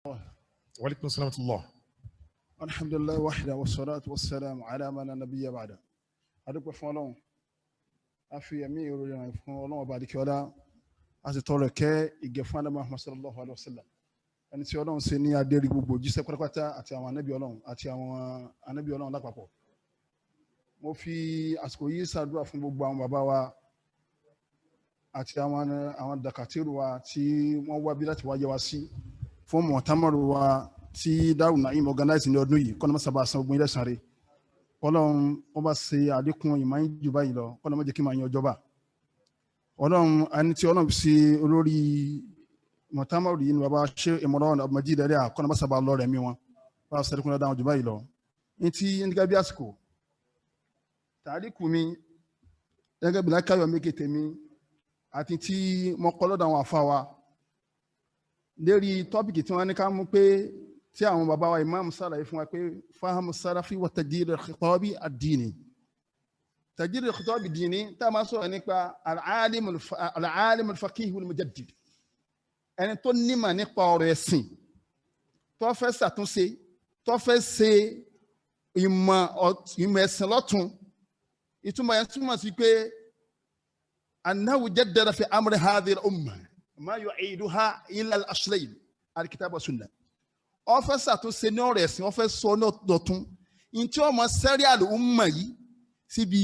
Walaikum salam wa rahmatullah. Alhamdulillah wahda wa salatu wa salam ala man la nabiyya ba'da. Adúpẹ́ fún Ọlọ́run. A fi ẹ̀mí ìròyìn fún Ọlọ́run ọba àdìkíọ́lá. A sì tọrọ kẹ́ ìgẹ̀ fún Ànábì Muhammad sallallahu alaihi wasallam. Ẹni tí Ọlọ́run ṣe ní adérí gbogbo jíṣẹ́ pátápátá àti àwọn ànábì Ọlọ́run àti àwọn ànábì Ọlọ́run lápapọ̀. Mo fi àsìkò yìí ṣàdúrà fún gbogbo àwọn bàbá wa àti àwọn dàkàtìrù wa tí wọ́n wá bí láti wá yẹ wá sí fún mọ̀tàmọ́rù wa tí Darul Naim organize ní ọdún yìí kọ́nà mọ́sàbà san ogun ilẹ̀ sáré Ọlọ́run wọ́n bá ṣe àdínkù ìmọ̀ jù báyìí lọ kọ́nà mọ́jẹ́ kí máa yan ọjọ́ bá Ọlọ́run ẹni tí Ọlọ́run fi ṣe olórí mọ̀tàmọ́rù yìí ni bàbá ṣe Imran Abdulmajid ẹ̀rẹ́ kọ́nà mọ́sàbà lọ rẹ̀ mí wọn bá a ṣẹ́dínkù lọ́dọ̀ àwọn jù báyìí lọ ní ti nígbà bí àsìkò tàríkù mi gẹ́gẹ́ bí lákàyọ̀ mékè tèmi àti tí mo kọ́ lọ́dọ̀ àwọn àfa wa lérí tọ́pìkì tí wọ́n ní ká mú pé tí àwọn bàbá wa imam sàlàyé fún wa pé fahamu salafi wa tajrid al-khitabi ad-dini tajrid al-khitabi ad-dini tá a máa sọ̀rọ̀ nípa al-alim al-faqih wal-mujaddid ẹni tó nímọ̀ nípa ọ̀rọ̀ ẹ̀sìn tó fẹ́ ṣàtúnṣe tó fẹ́ ṣe ìmọ̀ ẹ̀sìn lọ́tún ìtumọ̀ yẹn túmọ̀ sí pé annahu jaddada fi amri hadhihi al-umma ma yu'iduha illa al-aslayn al-kitab wa sunnah ọ́fẹ́sà tó ṣe ní ọ̀rọ̀ ẹ̀sìn ọ́fẹ́ sọ ní ọ̀tún ní tí wọ́n mọ sẹ́rí àlùmọ̀ yìí síbi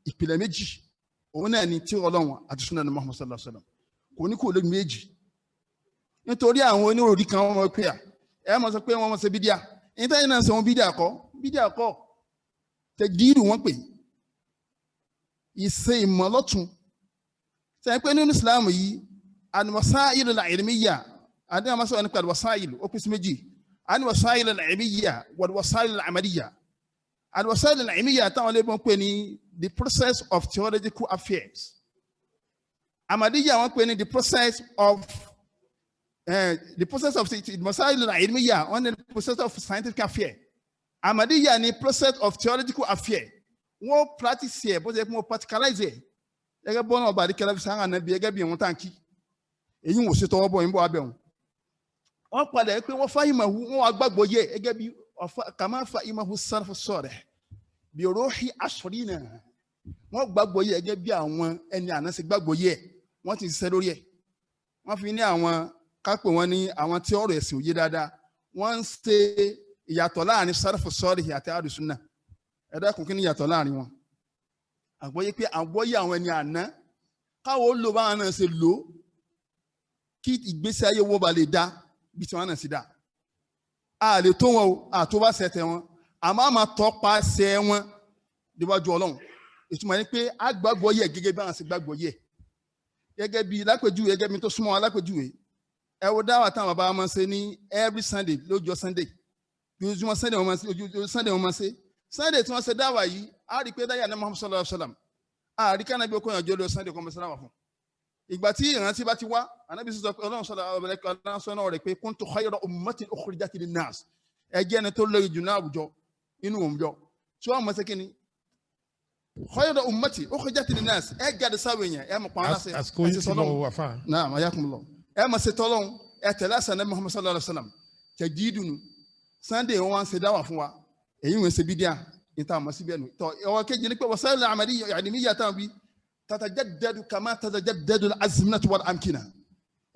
ìpìlẹ̀ méjì òun náà ni tí Ọlọ́run àti sunnah ní Muhammad sallallahu alaihi wasallam kò ní kò lè méjì nítorí àwọn oníròrí kan wọ́n mọ̀ pé ẹ mọ̀ sọ pé wọ́n mọ̀ ṣe bídíà ní tẹ́yìn náà sọ wọn bídíà kọ́ tẹ̀gídù wọ́n pè ìṣe ìmọ̀lọ́tún sẹ́yìn pé nínú Islam yìí al-wasa'il al-ilmiyya àdéhùn àmọ́ sọ̀rọ̀ nípa al-wasa'il ó pín sí méjì al-wasa'il al-ilmiyya wal-wasa'il al-amaliyya al-wasa'il al-ilmiyya táwọn lè pè ní the process of theological affairs amaliyya wọ́n pè ní the process of al-wasa'il al-ilmiyya wọ́n ní the process of scientific affairs amaliyya ní process of theological affairs wọ́n practice ẹ̀ bó ṣe kí wọ́n practicalize ẹ̀ gẹ́gẹ́ bọ́nà ọba àdìkẹ́lẹ́ fi sáhàn náà bí gẹ́gẹ́ bí ìwọ̀n tàǹkì èyí wò sí tọwọ́ bọ̀ yín bọ́ abẹ́ wọn. wọ́n padà pé wọ́n fa ìmọ̀ wọn wá gbàgbọ́ yẹ gẹ́gẹ́ bí kàmá fa ìmọ̀ hu sarfu sọ̀rẹ̀ bí ruhi asrina wọ́n gbàgbọ́ yẹ gẹ́gẹ́ bí àwọn ẹni àná ṣe gbàgbọ́ yẹ wọ́n ti ṣiṣẹ́ lórí ẹ̀. wọ́n fi ní àwọn kápẹ́ wọn ní àwọn tí ọ̀rọ̀ ẹ̀sìn òye dáadáa wọ́n ń ṣe ìyàtọ̀ láàrin sarfu sọ̀rẹ̀ àti àdùsùnà ẹ̀dá kùn kí ni ìyàtọ̀ láàrin wọn. àgbọ́yé pé àgbọ́yé àwọn ẹni àná káwọ́ ó lò báwọn náà ṣe lò ó kí ìgbésí ayé wọn bá lè dá bí tí wọn náà sì dá a lè tó wọn o àtó bá ṣẹtẹ wọn àmọ́ àmọ́ tọpa ṣẹ wọn níwájú Ọlọ́run ìtumọ̀ ni pé a gbàgbọ́ yẹ gẹ́gẹ́ bí àwọn ṣe gbàgbọ́ yẹ gẹ́gẹ́ bí lápèjúwe gẹ́gẹ́ bí tó súnmọ́ wọn lápèjúwe ẹ wo dáwà táwọn bàbá wọn ṣe ní every Sunday lójọ́ Sunday lójúmọ́ Sunday wọn máa ṣe ojú Sunday wọn máa ṣe Sunday tí wọ́n ṣe dáwà yìí a rí pé dáyà ní Muhammad sallallahu alaihi wasallam a rí kánábí okòó yànjọ́ lọ Sunday kọ́ mọ́sálàmà fún ìgbà tí ìrántí bá ti wá anábì sọ pé Ọlọ́run sọ́nà rẹ̀ pé kuntu khayra ummatin ukhrijat linnas ẹjẹ́ ẹni tó lóye jù náà àwùjọ inú òǹjọ tí wọ́n mọ̀ sí kí ni khayra ummatin ukhrijat linnas ẹ jáde sáwọ èèyàn ẹ mọ̀ pa ọ́n lásẹ̀ àsìkò yìí ti lọ wà fà. náà ayakumullah ẹ mọ̀ sí tọ́lọ́run ẹ tẹ̀lé àṣà Ànábì Muhammad sallallahu alaihi wasallam tajidunu Sunday wọn wá ń ṣe dáwà fún wa èyí wọn ṣe bídíà níta àmọ́ síbẹ̀ nù tọ́ ọwọ́ kejì ní pé wasa'il al-amaliyya táwọn bí تتجدد كما تتجدد الأزمنة والأمكنة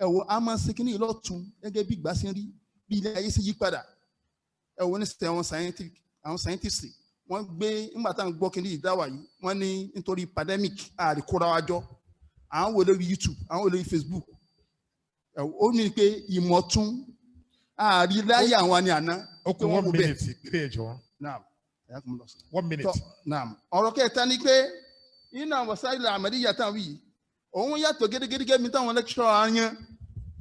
ẹ wo a máa ń sekínì lọ́tún gẹ́gẹ́ bí ìgbà ṣe ń rí bí ilé ayé ṣe yí padà ẹ wo ní sẹ àwọn scientist wọ́n gbé nígbà tá à ń gbọ́ kí ní ìdáwà yìí wọ́n ní nítorí pandemic àríkóra wájọ́ à ń wò lórí YouTube à ń wò lórí Facebook ẹ wo ó ní pé ìmọ̀tún àárí láyé àwọn ni àná. ó kù 1 minute pé ẹ jọ. naam 1 minute. naam ọ̀rọ̀ kẹta ni pé iná wasail al-amaliyya táwọn yìí òun yàtọ̀ gédégédé mi táwọn lẹ́kṣọ́ àyàn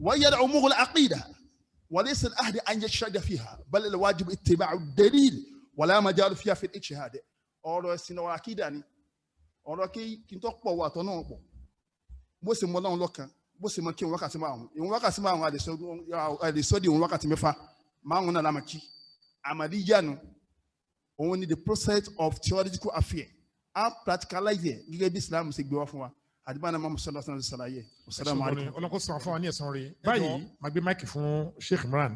wọ́n yẹ umur al-aqida wa laysa al-ahd an yashhada fiha bal al-wajib ittiba'u ad-dalil wa la majal fiha fi al-ijtihad ọ̀rọ̀ ẹ̀sìn ọ̀rọ̀ àkídà ni ọ̀rọ̀ kí n tó pọ̀ wà tọ́ náà pọ̀ bó ṣe mọ Ọlọ́run lọ́kan bó ṣe mọ kí òun wákàtí márùn ìwọ̀n wákàtí márùn àdìsọ́dì òun wákàtí mẹ́fà márùn náà lámàkí amaliyya nu òun ni the process of theological affair a practicalize ẹ gẹ́gẹ́ bí Islam ṣe gbé wá fún wa àdìbànà Muhammad sallallahu alaihi wasallam. ọlọ́kọ̀ sọ̀rọ̀ fún wa ní ẹ̀sán rẹ̀ báyìí máa gbé máìkì fún Sheikh Imran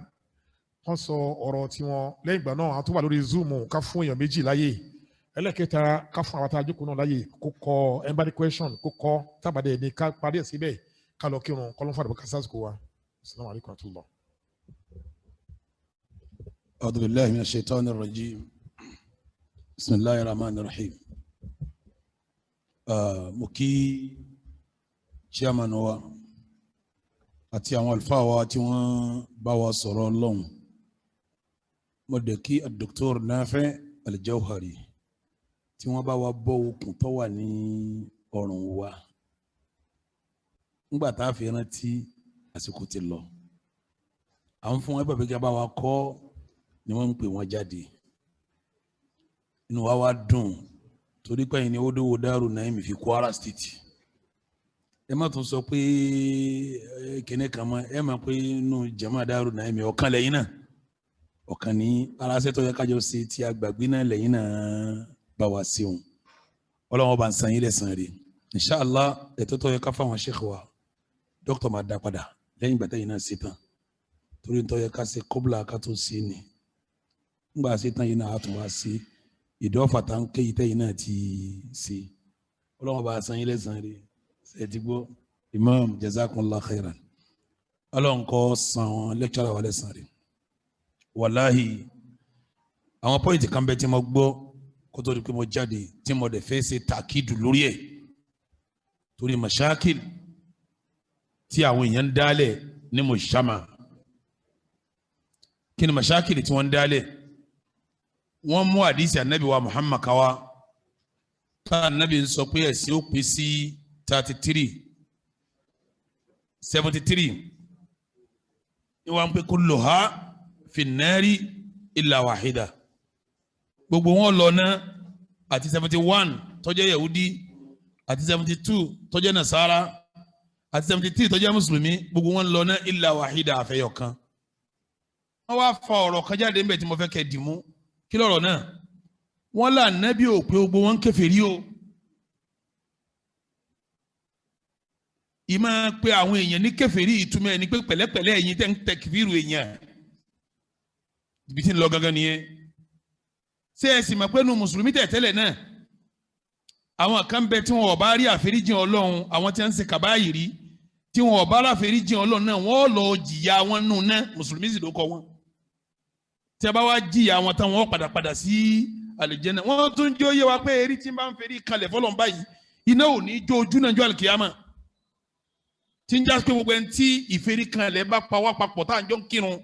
wọ́n sọ ọ̀rọ̀ tiwọn lẹ́yìn ìgbà náà àwọn tó wà lórí Zoom ká fún èèyàn méjì láyè ẹlẹ́kẹta ká fún àwọn àtàjókòó náà láyè kó kọ anybody question kó kọ tábàdé ní ká parí ẹ̀ síbẹ̀ ká lọ kírun kọ́lọ́fà àdìbò kásásìkò wa. Assalamu alaikum warahmatullah. A'udhu billahi minash shaitanir rajim. Bismillahir rahmanir rahim. Mo kí chairman wa àti àwọn àlùfáà wa tí wọ́n bá wa sọ̀rọ̀ Ọlọ́run. Mo dẹ̀ kí Dr. Nafi Al-Jawhari tí wọ́n bá wa bọ́ okùn tó wà ní ọrùn wa. Nígbà tá a fi rántí àsìkò ti lọ. À ń fún wọn bàbá gẹ́gẹ́ bá wa kọ́ ni wọ́n ń pè wọ́n jáde. Inú wa wá dùn torí pé ẹ̀yin ni ó dówó Daaru Naim fi Kwara State. Ẹ má tún sọ pé kíní kan mọ́ ẹ má pé inú jama Daaru Naim ọ̀kan lẹ́yìn náà ọ̀kan ní aláṣẹ tó yẹ kájọ ṣe tí a gbàgbé náà lẹ́yìn náà bá wa sí òun Ọlọ́run bá ń san yín lẹ́san rẹ̀ inshallah ètò tó yẹ ká fáwọn sheikh wa dókítà máa dá padà lẹ́yìn ìgbà tẹ́yìn náà ṣe tán torí tó yẹ ká ṣe kọ́bùlà ká tó ṣe ni ńgbà ṣe tán yìí náà á tún wá sí ìdọ́fà tá ń kéyìí tẹ́yìn náà ti ṣe Ọlọ́run bá san yín lẹ́san rẹ̀ ṣe ti gbọ́ imam jazakumullah khairan Ọlọ́run kó san lecturer wa lẹ́san rẹ̀ wàláhì àwọn pọ́ìntì kan bẹ tí mo gbọ́ kó tó di pé mo jáde tí mo dẹ̀ fẹ́ ṣe takidu lórí ẹ̀ torí mashakil tí àwọn èèyàn ń dálẹ̀ ní mujtama kí ni mashakil tí wọ́n ń dálẹ̀ wọ́n mú àdìsí ànábì wa Muhammad kawa tá ànábì ń sọ pé ẹ̀sìn ó pín sí 73 ni wọ́n ń pè kulluha fi nnari illa wahida gbogbo wọn lọ náà àti 71 tó jẹ́ Yahudi àti 72 tó jẹ́ Nasara àti 73 tó jẹ́ Mùsùlùmí gbogbo wọn lọ náà illa wahida àfẹyọkan. Wọ́n wá fa ọ̀rọ̀ kan jáde níbẹ̀ tí mo fẹ́ kẹ́ dìmú kí lọ́rọ̀ náà wọ́n là nábì ò pé gbogbo wọn kèfèrí o. Ìmọ̀ pé àwọn èèyàn ní kèfèrí ìtumọ̀ ẹni pé pẹ̀lẹ́pẹ̀lẹ́ ẹ̀yin tẹ́ ń tẹ̀kìfìrù èèyàn ibi tí ń lọ gangan nìyẹn. Ṣé ẹ sì mọ̀ pé nu mùsùlùmí tẹ̀tẹ́lẹ̀ náà àwọn kan bẹ tí wọn ò bá rí àforíjìn Ọlọ́run àwọn tí wọ́n ń ṣe kàbáyìrí tí wọn ò bá rí àforíjìn Ọlọ́run náà wọ́n lọ jìyà wọn nù náà mùsùlùmí sì ló kọ wọn. Tí a bá wá jìyà wọn tán wọ́n padà sí àlùjẹ́nà wọ́n tún jẹ́ òye wa pé erí tí ń bá ń ferí kalẹ̀ fọlọ́n báyìí iná ò ní jó ojú náà jó àlùkìyàmà tí ń já pé gbogbo ẹni tí ìferí kalẹ̀ bá pa wá papọ̀ tá à ń jọ kírun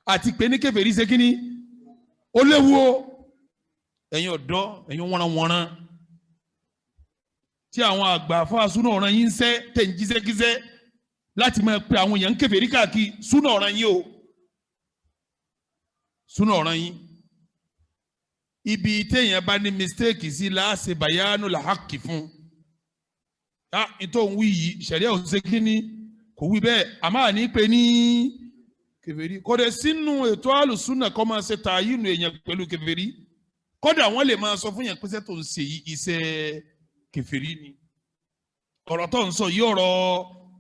àti pé ní kèfèrí ṣe kíní ó léwu o ẹ̀yin ọ̀dọ́ ẹ̀yin wọ́nranwọ́nran tí àwọn àgbà fáwọn súnà ọ̀ràn yín ń sẹ́ tẹ̀ ń jíṣẹ́kíṣẹ́ láti máa pe àwọn èèyàn ń kèfèrí káàkiri súnà ọ̀ràn yín o súnà ọ̀ràn yín ibi téèyàn bá ní mistake sí láàṣẹ bayanu làákì fún nítorí òun wí yìí ṣẹ̀ríà ò ṣe kíní kò wí bẹ́ẹ̀ àmọ́ àní pé ní kèfèrí kọ́dẹ̀ sínú ètò àlùsúnà kọ́ máa ṣe tààyínú èèyàn pẹ̀lú kèfèrí kọ́dà wọ́n lè máa sọ fún yẹn pẹ́sẹ́ tó ń ṣe iṣẹ́ kèfèrí ni ọ̀rọ̀ tó ń sọ yìí ọ̀rọ̀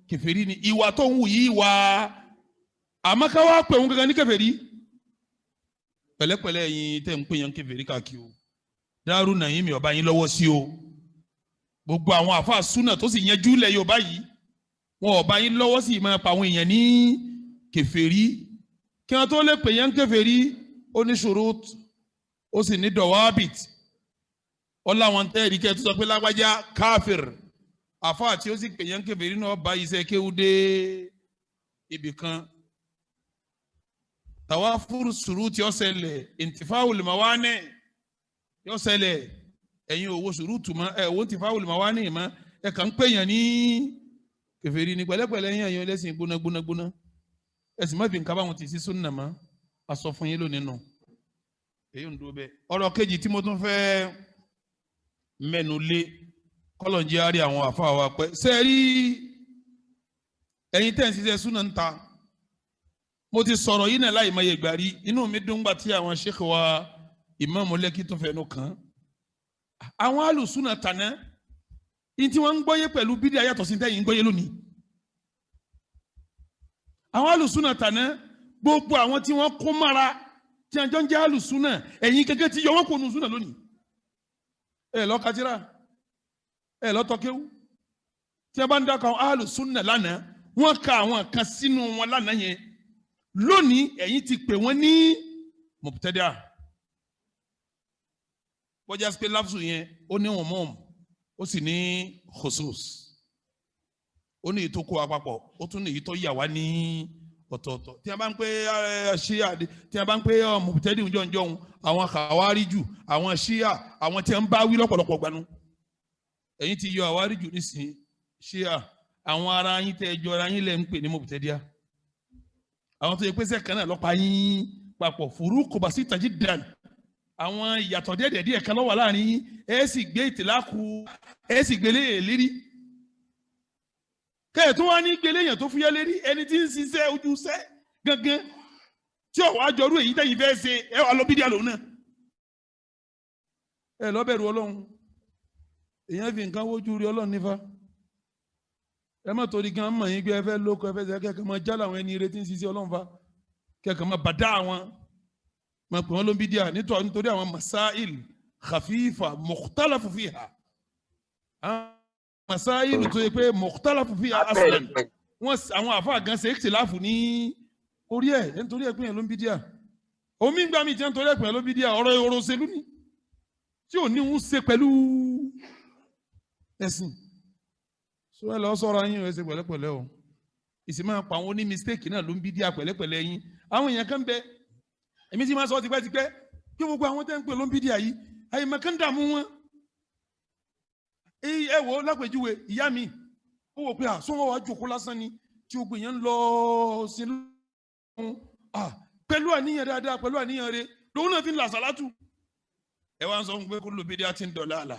kèfèrí ni ìwà tó ń wù yìí wà àmọ́ ká wá pè wọ́n gangan ní kèfèrí pẹ̀lẹ́pẹ̀lẹ́ yín tẹ̀ ń pè yẹn kèfèrí káàkiri o Daaru Naim ọba yín lọ́wọ́ sí o gbogbo àwọn àfa súnà tó sì yẹn júlẹ̀ Yorùbá yìí wọn ọba yín lọ́wọ́ sí máa pa àwọn èèyàn ní kèfèrí kí wọn tó lè pè yẹn kèfèrí ó ní shurut ó sì ní dọ̀wábìt ó láwọn tẹ́ẹ̀rí kẹ́ tó sọ pé lágbájá káfíìr àfa àti ó sì pè yẹn kèfèrí náà bá iṣẹ́ kéwú dé ibì kan tawafuru suruti ó ṣẹlẹ̀ intifawul mawani ó ṣẹlẹ̀ ẹ̀yin owó surutu mọ́ owó intifawul mawani mọ́ ẹ̀ kàn ń pè yẹn ní kèfèrí ní pẹ̀lẹ́pẹ̀lẹ́ yẹn ẹ̀yin ẹlẹ́sìn gbónágbóná ẹ̀sìn má fi nǹkan báwọn ti sí súnà mọ́ a sọ fún yín lónìí nù èyí ń dúró bẹ́ẹ̀. Ọ̀rọ̀ kejì tí mo tún fẹ́ mẹ́nu lé kọ́lọ̀njẹ́ àárí àwọn àfa wa pẹ́ sẹ́ẹ̀rí ẹ̀yin tẹ́ ń ṣiṣẹ́ súnà ń ta mo ti sọ̀rọ̀ yìí náà láì mọ ìgbà rí inú mi dùn gbà tí àwọn sheikh wa Imam Lẹ́kì tó fẹ́nu kàn àwọn alùsúnà tàná ní tí wọ́n ń gbọ́yé pẹ̀lú bídíà yàtọ̀ sí tẹ́yìn ń gbọ́yé lónìí àwọn alùsúnà tàná gbogbo àwọn tí wọ́n kó mára tí wọ́n jọ ń jẹ́ àlùsúnà ẹ̀yin gẹ́gẹ́ tí yọ wọ́n kò nù súnà lónìí ẹ lọ kátírà ẹ lọ tọkéwú tí wọ́n bá ń dákọ̀ àlùsúnà lánàá wọ́n ka àwọn kan sínú wọn lánàá yẹn lónìí ẹ̀yin ti pè wọ́n ní mọ̀pútẹ́dà bọ́jà pé láfùsù yẹn ó ní wọn mọ́ọ̀mù ó sì ní khusus ó ní ìtókò àpapọ̀ ó tún ní ìtọ́ yà wá ní ọ̀tọ̀ọ̀tọ̀ tí a bá ń pè ṣíà tí a bá ń pè mọ̀pútẹ́dì jọ̀njọ̀n àwọn kàwáríjù àwọn ṣíà àwọn tí a ń bá wí lọ́pọ̀lọpọ̀ gbanú ẹ̀yin ti yọ àwáríjù nísìnyí ṣíà àwọn ara yín tẹ́ ẹjọ́ ara yín lẹ́ ń pè ní mọ̀pútẹ́díà àwọn tó yẹ pé sẹ́kàn náà lọ́pàá yín papọ̀ furuqu basita jiddan àwọn ìyàtọ̀ díẹ̀ kan ló wà láàrin yín ẹ sì gbé ìtìlákù ẹ sì gbélé lérí kẹ́ẹ̀tún wá ní gbélé yẹn tó fúyẹ́ lérí ẹni tí ń ṣiṣẹ́ ojúṣẹ́ gangan tí ọ̀wọ́ àjọrú èyí tẹ́yìn fẹ́ ṣe ẹ wà lọ bídíà lòun náà ẹ lọ́bẹ̀rù ọlọ́run èèyàn fi nǹkan wojú rí ọlọ́run nífa ẹ má torí gan mọ̀ yín gbé ẹ fẹ́ lóko ẹ fẹ́ sẹ́ kẹ́kẹ́ máa jálà àwọn ẹni ire tí ń ṣiṣẹ́ ọlọ́run fa kẹ́kẹ́ máa bàdá àwọn máa pè wọ́n ló ń bídíà nítorí àwọn masáìl khafifa mukhtalafu fiha masáìl tó yẹ pé mukhtalafu fiha aslan wọ́n àwọn àfáà gan ṣe ikhtilafu ní orí ẹ̀ nítorí ẹ̀ pé yẹn ló ń bídíà omi ń gbà mí jẹ́ nítorí ẹ̀ pé yẹn ló ń bídíà ọ̀rọ̀ ìhòòrò òṣèlú ni tí ò ní ń ṣe pẹ̀lú ẹ̀sìn so ẹ lọ sọ̀rọ̀ yín ẹ ṣe pẹ̀lẹ́pẹ̀lẹ́ o ìsìn máa pa àwọn oní mistake náà ló ń bídíà pẹ̀lẹ́pẹ̀lẹ́ yín àwọn èèyàn kan bẹ èmi sì máa sọ tipẹ́tipẹ́ kí gbogbo àwọn tẹ́ ń pè ló ń bídíà yìí àyè máa kán dààmú wọn ẹ wò ó lápèjúwe ìyá mi ó wò pé àsọwọ́ wa jòkó lásán ni tí gbogbo èèyàn ń lọ sí lóhun pẹ̀lú àníyàn dáadáa pẹ̀lú àníyàn rẹ lòun náà fi ń là sàlátù ẹ wá ń sọ fún pé kó ló bídíà ti ń dọ̀lá àlà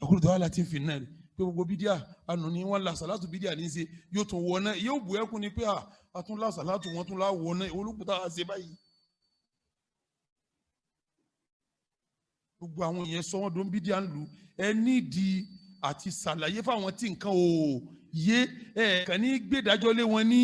ọkùnrin tó wà láti fi náà rẹ pé gbogbo bídíà ànú ni wọn là sàlátù bídíà ní í ṣe yóò tún wọ náà yóò bù ẹkún ni pé àtún là sàlátù wọn tún là wọ náà olùkúta ṣe báyìí. gbogbo àwọn èèyàn sọ wọn tó ń bídíà ń lù ẹ nídìí àti ṣàlàyé fáwọn tí nǹkan ò yé ẹ kàn ní gbèdájọ́ lé wọn ní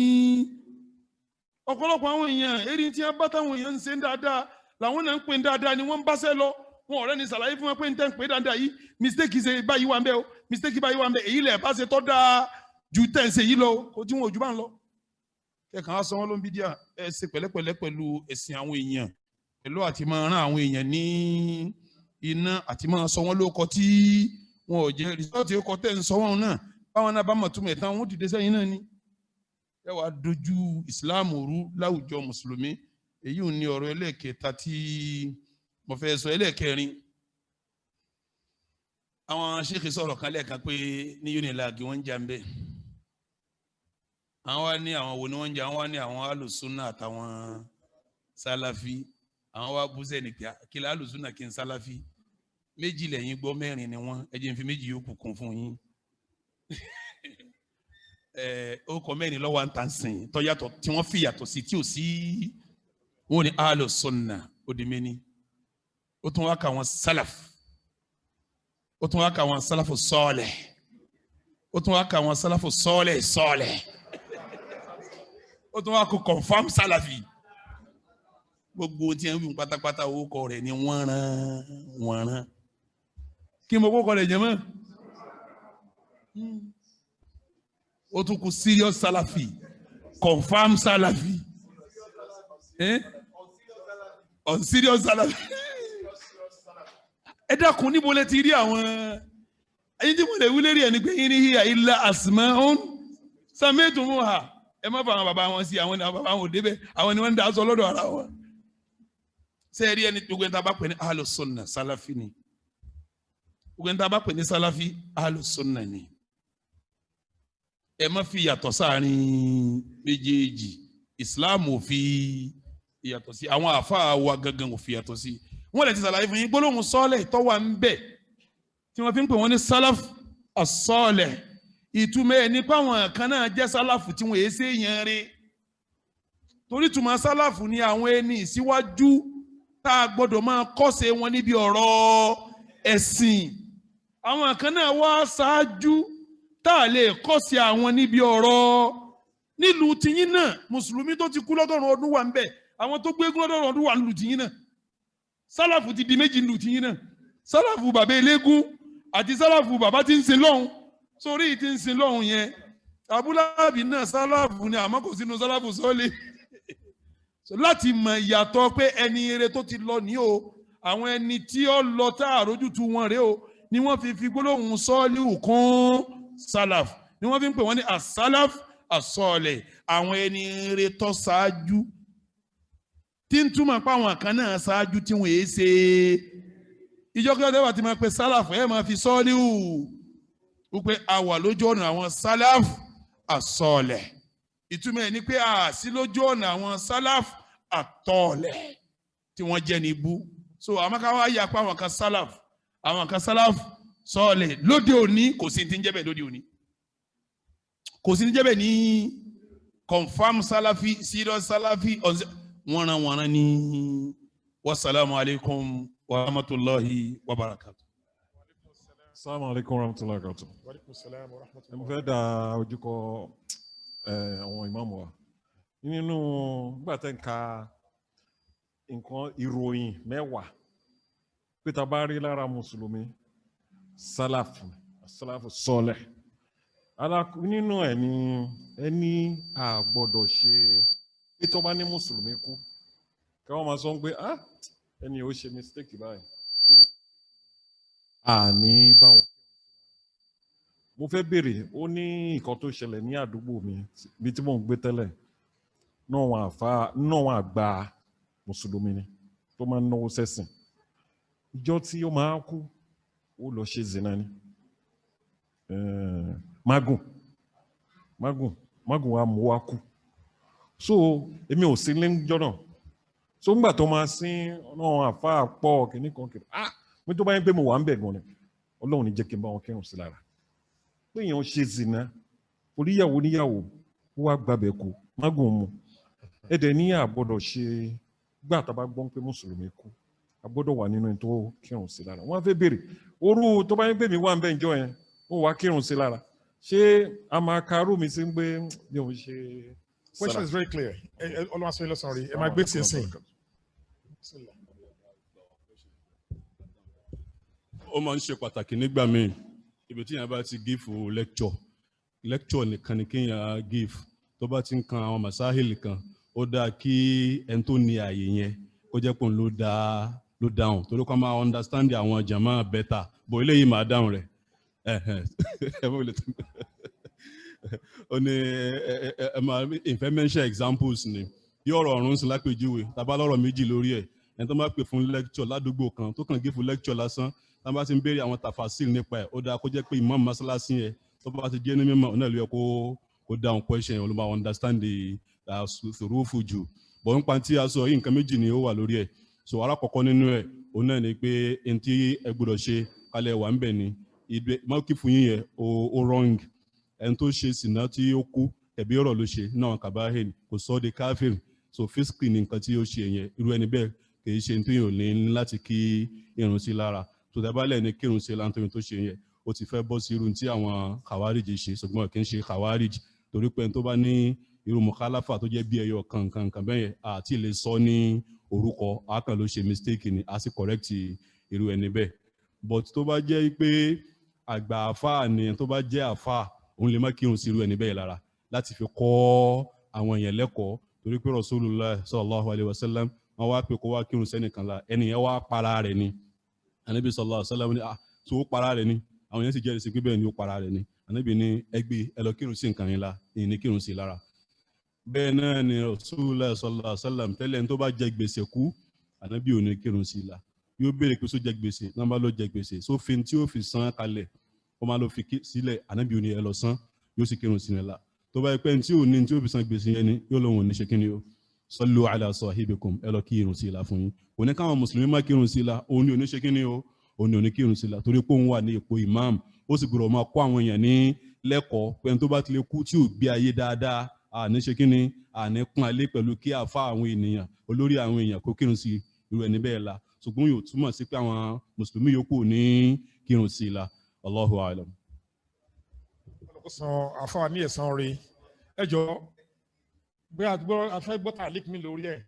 ọ̀pọ̀lọpọ̀ àwọn èèyàn eré tí wọn bá táwọn èèyàn ń ṣe dáadáa làwọn náà ń pè dáadáa ni wọ́n ń báṣẹ́ lọ wọn ọ̀rẹ́ ni ṣàlàyé fún wọn pé ń tẹ́ ń pè dáadáa yìí mistake ṣe báyìí wà ń bẹ́ o mistake báyìí wà ń bẹ́ èyí lẹ̀ bá ṣe tọ́ da ju tẹ̀ ń ṣe yìí lọ kó tí wọn ò ju bá ń lọ. kẹkàn á sọ wọn ló ń bí díà ẹ ṣe pẹ̀lẹ́pẹ̀lẹ́ pẹ̀lú ẹ̀sìn àwọn èèyàn pẹ̀lú àti máa rán àwọn èèyàn ní iná àti máa sọ wọn lóko tí wọn ò jẹ́ rìsọ́ọ̀tì ó kọ tẹ̀ ń sọ wọn náà báwọn náà bá mọ̀ túmọ̀ ẹ̀tàn wọn ó dìde sẹ́yìn náà ni. ẹ wàá dojú ìsìláàmù rú láwùjọ mùsùlùmí èyí ò ní ọ̀rọ̀ ẹlẹ́ẹ̀kẹta tí mo fẹ́ sọ ẹlẹ́ẹ̀kẹrin àwọn ṣéèkì sọ̀rọ̀ kan lẹ́ẹ̀kan pé ní unilag wọ́n ń jà ń bẹ̀ àwọn wá ní àwọn wo ni wọ́n ń jà wọ́n wá ní àwọn alùsùnà àtàwọn sálàfí àwọn wá bú sẹ́ni pé kílá alùsùnà kí n sálàfí méjì lẹ́yìn gbọ́ mẹ́rin ni wọ́n ẹ jẹ́ n fi méjì yòókù kún fún yín ó kọ mẹ́rin lọ́wọ́ à ń tàn sìn tọ́yàtọ̀ tí wọ́n fi yàtọ̀ sí tí ò sí wọn ò ní alùsùnà ó di méní ó tún wá kà wọn sálàf ó tún wá kà wọn sálàfù sọ́ọ̀lẹ̀ ó tún wá kà wọn sálàfù sọ́ọ̀lẹ̀ ó tún wá kó confam sálàfì gbogbo tí wọn fi pátápátá owó kọ rẹ̀ ni wọ́n rán kí mo kókọ rẹ̀ jẹ́ mọ́ ó tún kú serious sálàfì confam sálàfì on serious sálàfì ẹ dákun níbo lẹ ti rí àwọn ẹyin tí mo lè wí lérí ẹni pé yín ní híyà ilá asmaun sammaytumuha ẹ má fa àwọn bàbá wọn sí àwọn bàbá wọn ò débẹ̀ àwọn ni wọ́n ń da aṣọ lọ́dọ̀ ara wọn. sẹ́ẹ̀rí ẹni gbogbo ẹni tá a bá pè ní ahlus-sunna sálàfí ni gbogbo ẹni tá a bá pè ní sálàfí ahlus-sunna ni ẹ má fi yàtọ̀ sáàrin méjèèjì ìsìláàmù ò fi yàtọ̀ sí àwọn àfáà wa gangan ò fi yàtọ̀ sí wọ́n lè ti sàlàyé fún yín gbólóhùn sọ́ọ̀lẹ̀ tó wà ń bẹ̀ tí wọ́n fi ń pè wọ́n ní sálàf as-sọ́ọ̀lẹ̀ ìtumọ̀ ẹ̀ ní pàwọn kan náà jẹ́ sálàfù tí wọ́n èé ṣe yẹn rí torí ìtumọ̀ sálàfù ni àwọn ẹni ìsíwájú tá a gbọ́dọ̀ máa kọ́ṣe wọn níbi ọ̀rọ̀ ẹ̀sìn àwọn kan náà wá ṣáájú tá a lè kọ́ṣe àwọn níbi ọ̀rọ̀ nílùú tiyín náà mùsùlùmí tó ti kú lọ́gọ́rùn-ún ọdún wà ń bẹ̀ àwọn tó gbé gbọ́dọ̀ ọdún wà nílùú tìyín náà sálàfù ti di méjì nílùú tìyín náà sálàfù bàbá eléégún àti sálàfù bàbá tí ń sin lọ́hùn sórí tí ń sin lọ́hùn yẹn abúláàbí náà sálàfù ni àmọ́ kò sínú sálàfù sọ́ọ́lẹ̀ láti mọ ìyàtọ̀ pé ẹni eré tó ti lọ ní o àwọn ẹni tí ó lọ tá àrójútu wọn rèé o ni wọ́n fi gbólóhùn sọ́ọ́lì kún sálàfù ni wọ́n fi ń pè wọ́n ní asálàf asọ́ọ̀lẹ̀ àwọn ẹni eré tó ṣáájú tí ń túmọ̀ pé àwọn kan náà ṣáájú tí wọ́n èé ṣe ìjọba tẹ́wà tí máa pe sálàfù ẹ̀ máa fi sọ́ọ́lì wù pé a wà lójú ọ̀nà àwọn sálàfù asọ́ọ̀lẹ̀ ìtumọ̀ ẹ̀ ni pé a sí lójú ọ̀nà àwọn sálàfù àtọ̀ọ̀lẹ̀ tí wọ́n jẹ́ ní ibú so àmọ́ ká wá yà pa àwọn kan sálàfù sọ́ọ̀lẹ̀ lóde òní kò sí ti ń jẹ́ bẹ́ẹ̀ lóde òní kò sí ní jẹ́ bẹ́ẹ̀ ní confam salafi serious salafi wọ́nranwọ́nran ní wasalaamu alaikum wa rahmatulahi wa barakatu. Assalamu alaikum wa rahmatulahi wa barakatu. Wa alaikum salam wa rahmatullahi. Mo fẹ́ da ojú kọ àwọn ìmáàmù wa nínú gbàtẹ́ nǹka nǹkan ìròyìn mẹ́wàá pé tá bá rí lára mùsùlùmí sálàfù sọ́lẹ̀ nínú ẹ̀ ni ẹni àgbọ́dọ̀ ṣe pé tó bá ní mùsùlùmí kú kí wọ́n máa sọ pé ẹni ò ṣe mistake báyìí àní báwọn. Mo fẹ́ béèrè ó ní nǹkan tó ṣẹlẹ̀ ní àdúgbò mi bí tí mò ń gbé tẹ́lẹ̀ náà wọn àgbà mùsùlùmí ni tó máa ń náwó sẹ́sìn ìjọ tí ó máa kú ó lọ ṣe zina ni. Magun wa mú wa kú so èmi ò sí lẹ́jọ́ náà so ńgbà tó máa sín náà àfa pọ̀ kìíní kan kìíní mi tó bá yẹn pé mo wà ń bẹ̀ gan ni Ọlọ́run ní jẹ́ kí n bá wọn kírun sí lára pé èèyàn ṣe zina oníyàwó níyàwó ó wá gbàbẹ̀ kú Magun mu ẹ̀dẹ̀ ní àgbọ́dọ̀ ṣe gbà tá a bá gbọ́n pé mùsùlùmí kú àgbọ́dọ̀ wà nínú ẹni tó kírun sí lára wọ́n á fẹ́ béèrè orú tó bá yẹn pé mi wà ń bẹ̀ ǹjọ́ yẹn ó wá kírun sí lára ṣé a máa karú mi sí ń gbé bí òun ṣe. Question is very clear. Ọlọ́run aṣọ ilé sọ̀rọ̀ ẹ máa gbé tí ẹ sìn. Ó máa ń ṣe pàtàkì nígbà míì ibi tí yẹn bá ti gífù lecture nìkan ni kéèyàn gífù tó bá ti ń kan àwọn masahil kan ó dáa kí ẹni tó ní ààyè yẹn kó jẹ́ pé òun ló dáhùn torí kó máa understand àwọn jama better bó eléyìí máa dáhùn rẹ̀. Ó ní ẹ máa ìfẹ́ mention examples ni bí ọ̀rọ̀ ọ̀run sí lápèjúwe tàbá lọ́rọ̀ méjì lórí ẹ̀ ẹni tó máa pè fún lecture ládùúgbò kan tó kàn gé fún lecture lásán tá bá ti ń béèrè àwọn tafasil nípa ẹ̀ ó dáa kó jẹ́ pé imam masalasi yẹn tó bá ti jẹ́ ní mímọ́ ọ̀nà ìlú yẹ kó dáhùn question yẹn ló máa understand the surufu jù bọ̀ nípa tí a sọ yìí nǹkan méjì ni ó wà lórí ẹ̀ so alákọ̀ọ́kọ́ nínú ẹ̀ òun náà ni pé ẹni tí ẹ gbọ́dọ̀ ṣe kálẹ̀ wà ń bẹ̀ ni mọ́kì fún yín yẹn ó wrong ẹni tó ṣe sìnà tí ó kú ẹ̀bí ọ̀rọ̀ ló ṣe náà kàbáhìn kò sọ de káfíìn so fíṣkì ní nǹkan tí ó ṣe yẹn irú ẹni bẹ́ẹ̀ kì í ṣe tó yàn ní láti kí irun sí lára tó dábàlẹ̀ ní kírun sí láńtóyìn tó ṣe yẹn ó ti fẹ́ bọ́ sí irun tí àwọn kàwárìjì ṣe ṣùgbọ́n kì í ṣe kàwárìjì torí pé ẹni tó bá ní irú mùkálàfà tó jẹ́ bí ẹyọ kankan bẹ́yẹn àti lè sọ ní orúkọ àákàn ló ṣe mistake ni a sì correct irú ẹni bẹ́ẹ̀ but tó bá jẹ́ pé àgbà àfáà ni tó bá jẹ́ àfáà òun lè má kírun sí irú ẹni bẹ́ẹ̀ lára láti fi kọ́ àwọn èèyàn lẹ́kọ̀ọ́ torí pé Rasulullah sallallahu alayhi wa sallam wọ́n wá pé kó wá kírun sẹ́nìkan la ẹnìyẹn wá para rẹ̀ ni Ànábì sallallahu alayhi wa sallam ní tó para rẹ̀ ni àwọn èèyàn sì jẹ́rìí sí pé bẹ́ẹ̀ ni ó para rẹ̀ ni Ànábì ní ẹgbẹ́ ẹ lọ kírun sí nǹkan yẹn la èyí ní kírun sí lára bẹ́ẹ̀ náà ni Rasulullah sallallahu alayhi wa sallam tẹ́lẹ̀ ní tó bá jẹ gbèsè kú Ànábì ò ní kírun sí la yóò béèrè pé só jẹ gbèsè náà bá lọ jẹ gbèsè sófin tí ó fi san kalẹ̀ ó máa lọ fi sílẹ̀ Ànábì ò ní ẹ lọ san yóò sì kírun sílẹ̀ la tó bá yẹ pé tí ò ní tí ó fi san gbèsè yẹn ni yóò lóun ò ní ṣe kí ni o sallu ala sahibikum ẹ lọ kí irun sí la fún yín kò ní káwọn mùsùlùmí má kírun sí la òun ni ò ní ṣe kí ni o òun ni ò ní kírun sí la torí pé òun wà ní ipò imam ó sì gbọ́dọ̀ máa kọ́ àwọn èèyàn ní lẹ́kọ̀ọ́ pé tó bá ti lè kú tí ò gbé ayé dáadáa àní ṣe kí ni àní pọ́n alẹ́ pẹ̀lú kí àfa àwọn ènìyàn olórí àwọn èèyàn kó kírun sí irú ẹni bẹ́ẹ̀ la ṣùgbọ́n yóò túmọ̀ sí pé àwọn mùsùlùmí yòókù ní kírun sí la Allahu a'lam. San àfáà ní ẹ̀san rí ẹ jọ bí àfẹ́ gbọ́tà lík mi lórí ẹ̀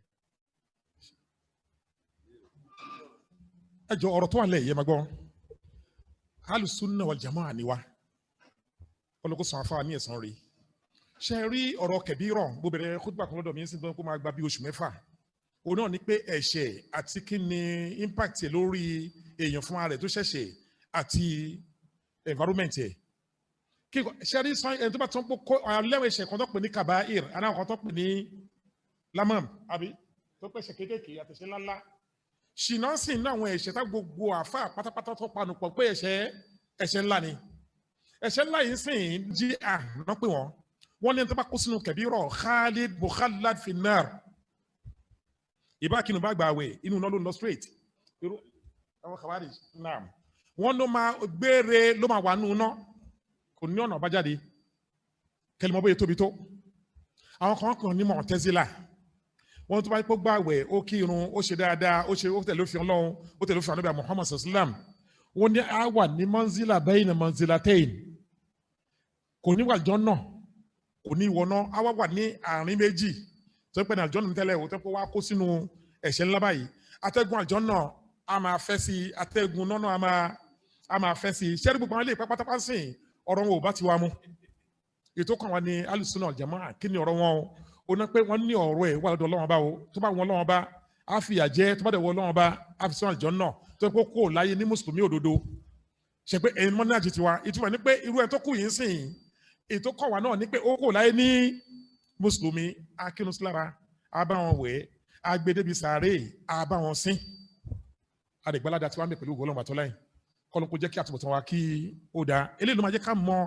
ẹ jọ ọ̀rọ̀ tó wà lẹ́yìn máa gbọ́ alùsùnà wal jamaa ni wa ọlọ́kọ̀ sàn afá ní ẹ̀sán rí ṣe rí ọ̀rọ̀ kẹ̀bírọ̀ bó bẹ̀rẹ̀ kútùbà kan lọ́dọ̀ mi ń sìn tó máa gba bí oṣù mẹ́fà òun náà ni pé ẹ̀ṣẹ̀ àti kí ni impact ẹ̀ lórí èèyàn fún ara rẹ̀ tó ṣẹ̀ṣẹ̀ àti environment ẹ̀ kí ṣe rí ẹni tó bá tán kó lẹ́wọ̀n ẹ̀ṣẹ̀ kan tó pè ní kabair anáwọn kan tó pè ní lamam àbí tó pẹ̀ṣẹ̀ kéékèèké àtẹ̀ṣẹ̀ ńláńlá ṣìnà sì ní àwọn ẹ̀ṣẹ̀ tá gbogbo àfa pátápátá tó panu pọ̀ pé ẹ̀ṣẹ̀ ńlá ni ẹ̀ṣẹ̀ ńlá yìí sìn jí àná pé wọ́n ní ẹni tó bá kó sínú kẹ̀bírọ̀ khalid mukhallad finnar ìbá kinu bá gbààwẹ̀ inú náà ló ń lọ straight irú àwọn kàwárí náà wọ́n ló máa gbére ló máa wà nù náà kò ní ọ̀nà àbájáde kẹlẹ́mọ́ bóyá tóbi tó àwọn kan ní Mu'tazila wọ́n tó bá pọ́ gbààwẹ̀ ó kírun ó ṣe dáadáa ó tẹ̀lé òfin Ọlọ́run ó tẹ̀lé òfin Ànábì Muhammad sallam wọ́n ní a wà ní manzila bayna manzilatayn kò ní wà jọ́nà kò ní ìwọ náà a wà ní àárín méjì tó pẹ́ ní àjọ́nà tẹ́lẹ̀ ò tẹ́ pé wá kó sínú ẹ̀ṣẹ̀ ńlá báyìí atẹ́gùn àjọ́nà a máa fẹ́ sí atẹ́gùn náà a máa fẹ́ sí ṣẹ́rí gbogbo àwọn ilé pátápátá sìn ọ̀rọ̀ wọn ò bá ti wá mú ètò kan wà ní alùsùnà al-jamaa kí ni ọ̀rọ̀ wọn o ní pé wọ́n ní ọ̀rọ̀ ẹ̀ wà lọ́dọ̀ Ọlọ́run bá o tó bá wọn Ọlọ́run bá á fi àjẹ́ tó bá dẹ̀ wọ Ọlọ́run bá á fi sọ́nà àjọ náà tó pé kó láyé ní mùsùlùmí òdodo ṣe pé ẹ̀yin mọ́ní àjẹ tiwa ìtumọ̀ ní pé irú ẹ̀ tó kù yìí ń sìn ètò kọ̀ wá náà ní pé ó kó láyé ní mùsùlùmí á kínú sí lára á bá wọn wẹ̀ á gbé débi sàárè á bá wọn sìn àdìgbàládà tí wọ́n á mẹ́ pẹ̀lú ògbó Ọlọ́run àtọ́láyìn kọ́ ló kó jẹ́ kí àtúbọ̀tán wa kí ó dáa eléyìí ló máa jẹ́ ká mọ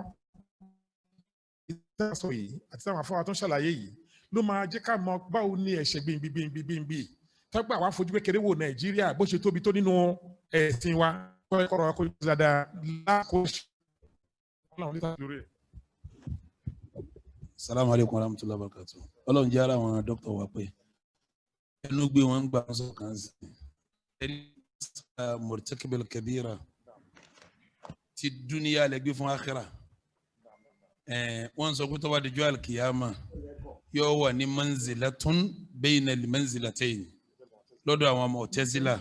ìtẹ́sọ̀ yìí àti táwọn afọwọ́ tó ń ṣàlàyé yìí ló máa jẹ́ ká mọ báwo ni ẹ̀ṣẹ̀ gbìngbìngbìngbì tágbà wá fojú kékeré wo Nàìjíríà bó ṣe tóbi tó nínú ẹ̀sìn wa kọ́ra wa kó dáadáa lákòóṣe. Salamu alaikum warahmatullahi wabarakatuh. Ọlọ́run jẹ́ ara àwọn dókítà wa pé ẹnu gbé wọn gbà wọn sọ kan sí ẹni murtakibul kabira ti dúníyà lẹ́gbẹ́ fún akhira wọ́n sọ pé tó bá dijọ́ alkiyama yóò wà ní manzilatun bayna al-manzilatayn lọ́dọ̀ àwọn Mu'tazila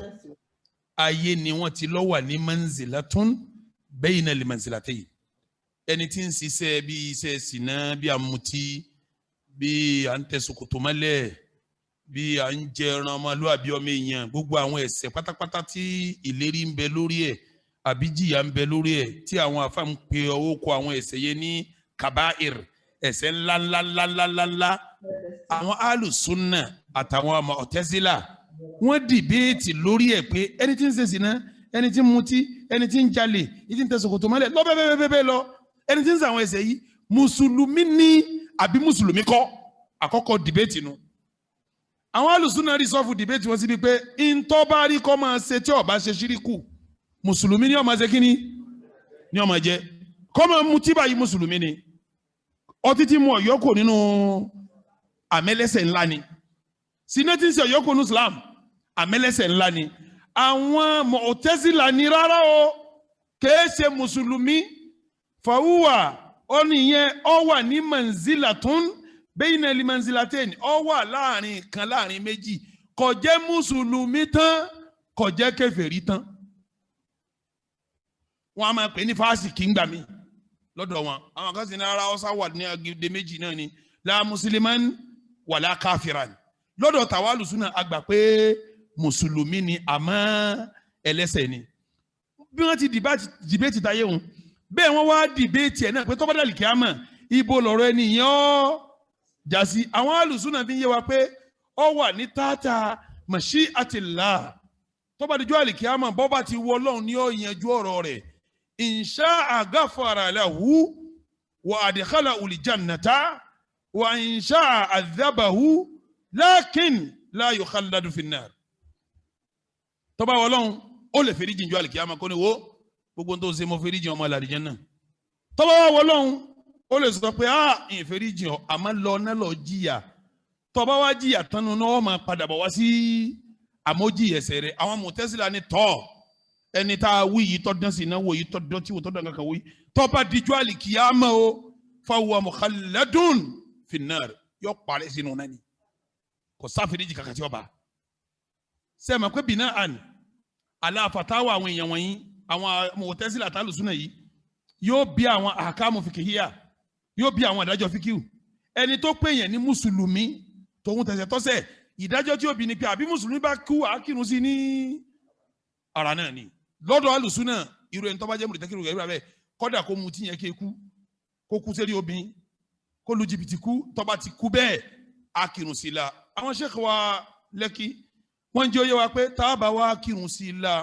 ayé ni wọ́n ti lọ wà ní manzilatun bayna al-manzilatayn ẹni tí ń ṣiṣẹ́ bí iṣẹ́ ṣìnà bí àmutí bí à ń tẹ̀sùkùtù mọ́lẹ̀ bí à ń jẹ ẹran ọmọlúwàbí ọmọ èèyàn gbogbo àwọn ẹ̀ṣẹ̀ pátápátá tí ìlérí ń bẹ lórí ẹ̀ àbí jìyà ń bẹ lórí ẹ̀ tí àwọn àfáà ń pe ọwọ́ kọ àwọn ẹ̀ṣẹ̀ yẹn ní kabair ẹ̀ṣẹ̀ ńláńláńláńláńlá àwọn alùsùnà àtàwọn Mu'tazila wọ́n dìbéètì lórí ẹ̀ pé ẹni tí ń ṣe ṣìnà ẹni tí ń mutí ẹni tí ń jalè ẹni tí ń tẹ̀sùkùtù mọ́lẹ̀ lọ bẹ́ẹ̀ lọ ẹni tí ń ṣe àwọn ẹ̀ṣẹ̀ yìí mùsùlùmí ni àbí mùsùlùmí kọ́ àkọ́kọ́ dìbéètì nu àwọn alùsùnà rí sọ́ọ̀fù dìbéètì wọn síbi pé ntọ́bárí kọ́ máa ṣe tí ó bá ṣe ṣíríkù mùsùlùmí ni ó máa ṣe kíni ni ó máa jẹ kọ́ máa mutí báyìí mùsùlùmí ni ọtí tí mu ọ̀yọ́kò nínú àmẹ́lẹ́sẹ̀ ńlá ni sinẹ́tì ń ṣe ọ̀yọ́kò ní Islam àmẹ́lẹ́sẹ̀ ńlá ni àwọn Mu'tazila ni rárá o kèé ṣe mùsùlùmí fàwùwà ó nìyẹn ó wà ní manzilatun bayna al-manzilatayn ó wà láàrin méjì kò jẹ́ mùsùlùmí tán kò jẹ́ kèfèrí tán wọ́n á máa pè ní fásìkì ńgbà mí lọ́dọ̀ wọn àwọn kan sì ní ara ọ̀sá wà ní agbègbè méjì náà ni la musliman wala kafiran lọ́dọ̀ tàwa lùsùnà àgbà pé mùsùlùmí ni àmọ́ ẹlẹ́ṣẹ̀ ni bí wọ́n ti dìbẹ́tì táyé wọn bẹ́ẹ̀ wọ́n wá dìbẹ́tì ẹ̀ náà pé tọ́ba dàlí kíámà ibo lọ̀rọ̀ ẹni yẹn ọ́ jásí àwọn alùsùnà fi ń yé wa pé ọ wà ní tààtà mashi'atillah tọ́ba dìjọ́ àlìkíámà bọ́ba ti wọ Ọlọ́run ní ó yanjú ọ̀rọ̀ rẹ̀ insha'a ghafara lahu wa adkhalahu al-jannata wa insha'a adhabahu lakin la yukhalladu fi an-nar tọ́ba wọ Ọlọ́run ó lè fẹ́rí jìnjọ́ àlìkíámà kó ní wo gbogbo tó ṣe mo fẹ́rí jìn ọmọ àlàdìjẹ́ náà tọ́ba wọ Ọlọ́run ó lè sọ pé ìyẹn fẹ́rí jìn ọ àmọ́ lọ náà lọ jìyà tọ́ba wá jìyà tánu náà wọ́n máa padà bọ̀ wá sí àmójì ẹ̀ṣẹ̀ rẹ̀ àwọn Mu'tazila ni tọ́ ẹni tá a wí yìí tọ́ dán sí iná wò yìí tọ́ dán tí wò tọ́ dán kankan wò yìí tọ́ba dijọ́ àlìkíyàmá o fahuwa mukhalladun fin-nar yọ parẹ́ sínú náà ni kò sáfìrí jì kankan tí ọba sẹ́mi pé bìnnà àná aláfàtàwà àwọn èèyàn wọ̀nyí àwọn Mu'tazila àtàlùsúnà yìí yóò bí àwọn ahkamu fikihiyya yóò bí àwọn ìdájọ́ fikihu ẹni tó pè yẹn ní mùsùlùmí tòun tẹ̀sẹ̀ tọ́sẹ̀ ìdájọ́ tí ó bí ni pé àbí mùsùlùmí bá kú àkírun sí ní ara náà ni lọ́dọ̀ àlùsúnà irú ẹni tó bá jẹ́ mùtẹ́kìrù rẹ̀ bẹ́ẹ̀ kọ́dà kó mutí yẹn kéku kó kú sérí obìnrin kó lu jìbìtì kú tó bá ti kú bẹ́ẹ̀ àkírun sí la àwọn Sheikh wa Lẹ́kì wọ́n jẹ́ oyé wa pé tá a bá wá kírun sí la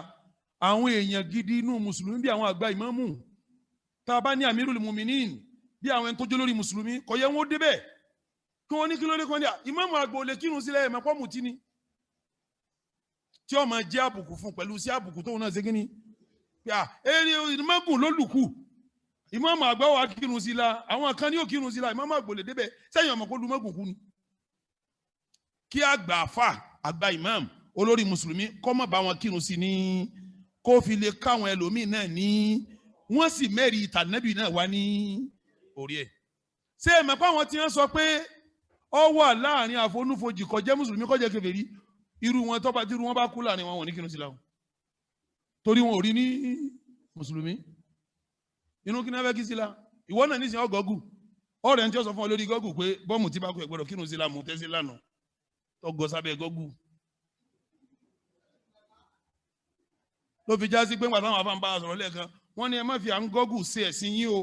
àwọn èèyàn gidi inú mùsùlùmí bí àwọn àgbà ìmáàmù tá a bá ní Amirul Muminin bí àwọn ẹni tó jẹ́ lórí mùsùlùmí kò yẹ wọn ó débẹ̀ kí wọ́n ní kí ló dé kí wọ́n ní ìmáàmù àgbà ò lè kírun sílẹ̀ ẹ̀ mọ̀pọ̀ mùtí ni tí ó máa jẹ́ àbùkù fún pẹ̀lú sí àbùkù tóun náà ṣe kí ni èrè ìmáàmù ló lùkù ìmáàmù àgbà wà kírun sí la àwọn kan ní ò kírun sí la ìmáàmù àgbà ò lè débẹ̀ sẹ́yìn ọmọ kó lu mọ́gùn kú ni kí àgbà àfà àgbà ìmáàmù olórí mùsùlùmí kọ́ mọ̀ bá wọn kírun sí ní kó fi lè káwọn ẹlòmíì náà ní wọ́n sì mẹ́rin ìtànẹ́bì náà wá ní orí ẹ̀ ṣé ẹ mọ̀ pé àwọn tí wọ́n sọ pé ọ wà láàrin àfonúfojì kó jẹ́ mùsùlùmí kó jẹ́ kèfèrí irú wọn tó bá tí irú wọn bá kú láàrin wọn ní kírun sí láwọn torí wọn ò rí ní mùsùlùmí inú kí náà fẹ́ kí sí la ìwọ náà nísìnyí ọgọ́gù ọ̀rẹ́ ní tí ó sọ fún ọ lórí gọ́gù pé bọ́ọ̀mù tí bá kú ẹ̀ gbọ́dọ̀ kírun sí la mú tẹ́sí lánàá tọgọ sábẹ́ gọ́gù ló fi já sí pé ńgbà táwọn afáǹbá sọ̀rọ̀ lẹ́ẹ̀kan wọ́n ní ẹ má fi à ń gọ́gù sí ẹ̀sìn yín o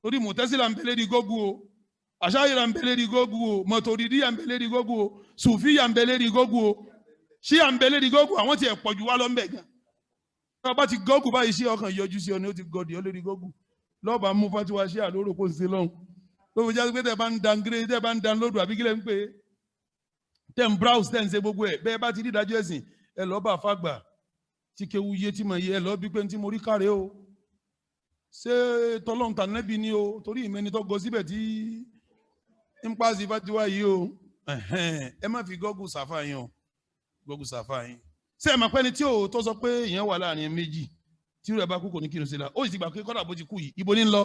torí mùtẹ́sílà ń bẹ̀lẹ́ di gọ́gù o àṣàyíra ń bẹ̀lẹ́ di gọ́gù o mọ̀tòrídìyà ń bẹ̀lẹ́ di gọ́gù o sùfíyà ń bẹ̀lẹ́ di gọ́gù o ṣíyà ń bẹ̀lẹ́ di gọ́gù àwọn tiẹ̀ pọ̀ jù wá lọ ń bẹ̀ gan. tí wọ́n bá ti gọ́gù báyìí ṣí ọkàn yọjú sí ọ ni ó ti gọ́dì ọ lórí gọ́gù lọ́ọ̀bà mú fatiwa ṣíyà lóró kó ṣe lọ́hùn ló fi já sí pé tẹ́ bá ń downgrade tẹ́ bá ń download àbí kílẹ̀ ń pè é tẹ́ ń browse tẹ́ ń ṣe gbogbo ẹ̀ bẹ́ẹ̀ bá ti rí ìdájọ́ ẹ̀sìn ẹ lọ́ọ́ bá fàgbà tí kéwu yé tí mo yé ẹ lọ́ọ́ bí pé tí mo rí káre o ṣé tọ́lọ́hún tà nẹ́bí ni o torí ìmẹ́ni tó gọ síbẹ̀ tí ń pàṣẹ fatiwa yìí o ẹ má fi gọ́gù sàfà yín o gọ́gù sàfà yín ṣé ẹ mọ̀ pé ni tí o tó sọ pé ìyẹn wà láàrin méjì tí rẹ̀ bá kú kò ní kírun sí la ó sì ti gbà pé kọ́dà bó ti kú yìí ibo ní lọ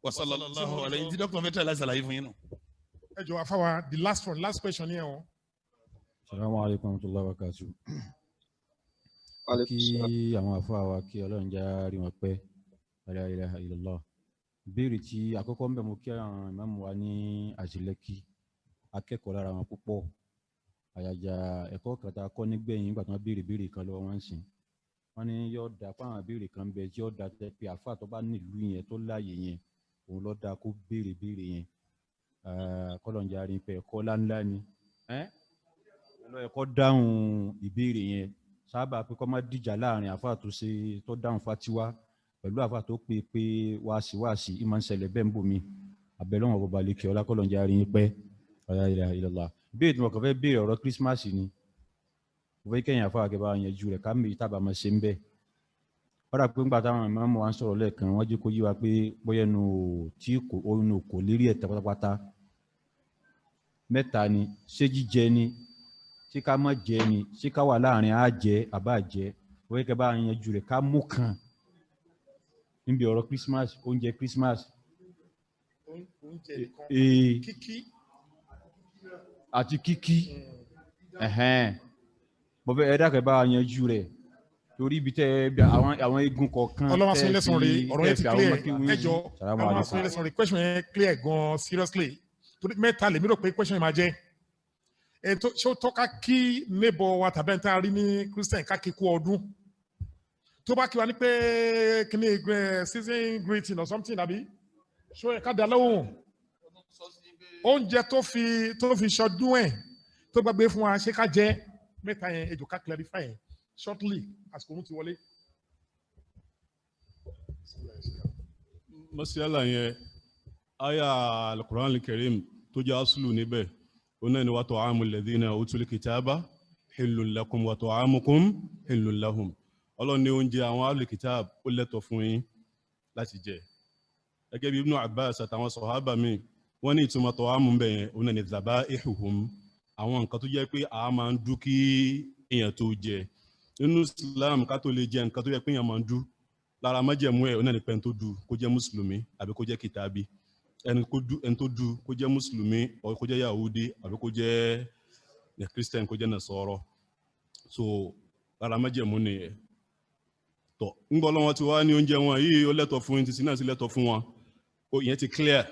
wasallallahu alayhi tí dókítà fẹ́ tẹ̀ láti ṣàlàyé fún yín nù. ẹ jọ̀wọ́ afáwa the last one last question yẹn o. Assalamu alaikum warahmatullahi wabarakatuh. Kí àwọn afáwa kí Ọlọ́run já rí wọn pẹ́ la ilaha illallah. Ìbéèrè tí àkọ́kọ́ ń bẹ̀ mú kí àwọn ìmáàmù wa ní àṣìlẹ́kì akẹ́kọ̀ọ́ lára wọn púpọ̀ àyàjà ẹ̀kọ́ kàtà kọ́ nígbẹ̀yìn nígbà tí wọ́n béèrè kan lọ́wọ́ wọn sìn wọ́n ní yóò da fáwọn béèrè kan bẹ tí yóò da tẹ pé àfa tó bá nílùú yẹn tó láàyè yẹn òun ló da kó béèrè yẹn kọ́lọ̀njà rí pé ẹ̀kọ́ láńlá ni ẹ̀kọ́ dáhùn ìbéèrè yẹn sábà pé kọ́ má dìjà láàrin àfa tó ṣe tó dáhùn fatiwa pẹ̀lú àfa tó pé wáàsí ìmọ̀ ń ṣẹlẹ̀ bẹ́ẹ̀ ń bò mí àbẹ̀lẹ̀ wọn bọ̀bà lè kí ọlá kọ́lọ̀njà rí pẹ́ ìlọ́lá béèrè tí mo kàn fẹ́ béèrè ọ̀rọ̀ kírísímàsì ni mo fẹ́ kẹ́yìn àfa àgẹ́bà yanjú rẹ̀ ká mi tábà máa ṣe ń bẹ́ẹ̀ kọ́dà pé ńgbà táwọn ìmáàmù wa ń sọ̀rọ̀ lẹ́ẹ̀kan wọ́n jẹ́ kó yí wa pé bóyá ẹnu tí kò lérí ẹ̀ pátápátá mẹ́ta ni ṣé jíjẹ ni ṣé ká má jẹ ni ṣé ká wà láàrin àjẹ àbá jẹ mo fẹ́ kẹ́ bá yanjú rẹ̀ ká mú kan níbi ọ̀rọ̀ Christmas oúnjẹ Christmas àti kíkí mo fẹ́ ẹ̀dá kẹ́ bá yanjú rẹ̀ torí ibi tẹ àwọn egun kọ̀ọ̀kan ọlọ́wọ́ sọ ilé sọ̀rọ̀ rẹ̀ ọ̀rọ̀ yẹn ti clear ẹjọ́ ọlọ́wọ́ sọ ilé sọ̀rọ̀ rẹ̀ question yẹn clear gan seriously torí mẹ́ta lèmi rò pé question yẹn máa jẹ́ ètò ṣé ó tọ́ka kí neighbor wa tàbí ẹni tá a rí ní Christian ká kíkú ọdún tó bá kí wa ní pé kíní season greeting or something àbí ṣó yẹ ká dá lóhùn oúnjẹ tó fi ṣọdún ẹ̀ tó gbàgbé fún wa ṣé ká jẹ mẹ́ta yẹn ẹjọ́ ká clarify yẹn shortly àsìkò òun ti wọlé. mọ́síálà yẹn aya al-Qur'an al-Karim tó jẹ́ asulu níbẹ̀ oná ni wa ta'amul ladhina utul kitaba hillun lakum wa ta'amukum hillun lahum ọlọ́run ní oúnjẹ àwọn al-kitab ó lẹ́tọ̀ fún yín láti jẹ gẹ́gẹ́ bí Ibn Abbas àtàwọn sọ̀hábà mi wọ́n ní ìtumọ̀ ta'amu bẹ̀ yẹn oná ni dhaba'ihuhum àwọn nǹkan tó jẹ́ pé a máa ń dú kí èèyàn tó jẹ nínú Islam ká tó lè jẹ nǹkan tó yẹ pé èèyàn máa ń dú lára májẹ̀mú ẹ̀ ọ̀nà nípa ẹni tó dú kó jẹ́ mùsùlùmí àbí kó jẹ́ kìtàbí ẹni tó dú kó jẹ́ mùsùlùmí àbí kó jẹ́ Yahudi àbí kó jẹ́ Christian kó jẹ́ Nasara so lára májẹ̀mú nìyẹn tọ̀ ńgbọ́ lọ́wọ́ tí wá ní oúnjẹ wọn yìí ó lẹ́tọ̀ fún ti sinú àti lẹ́tọ̀ fún wọn ó ìyẹn ti clear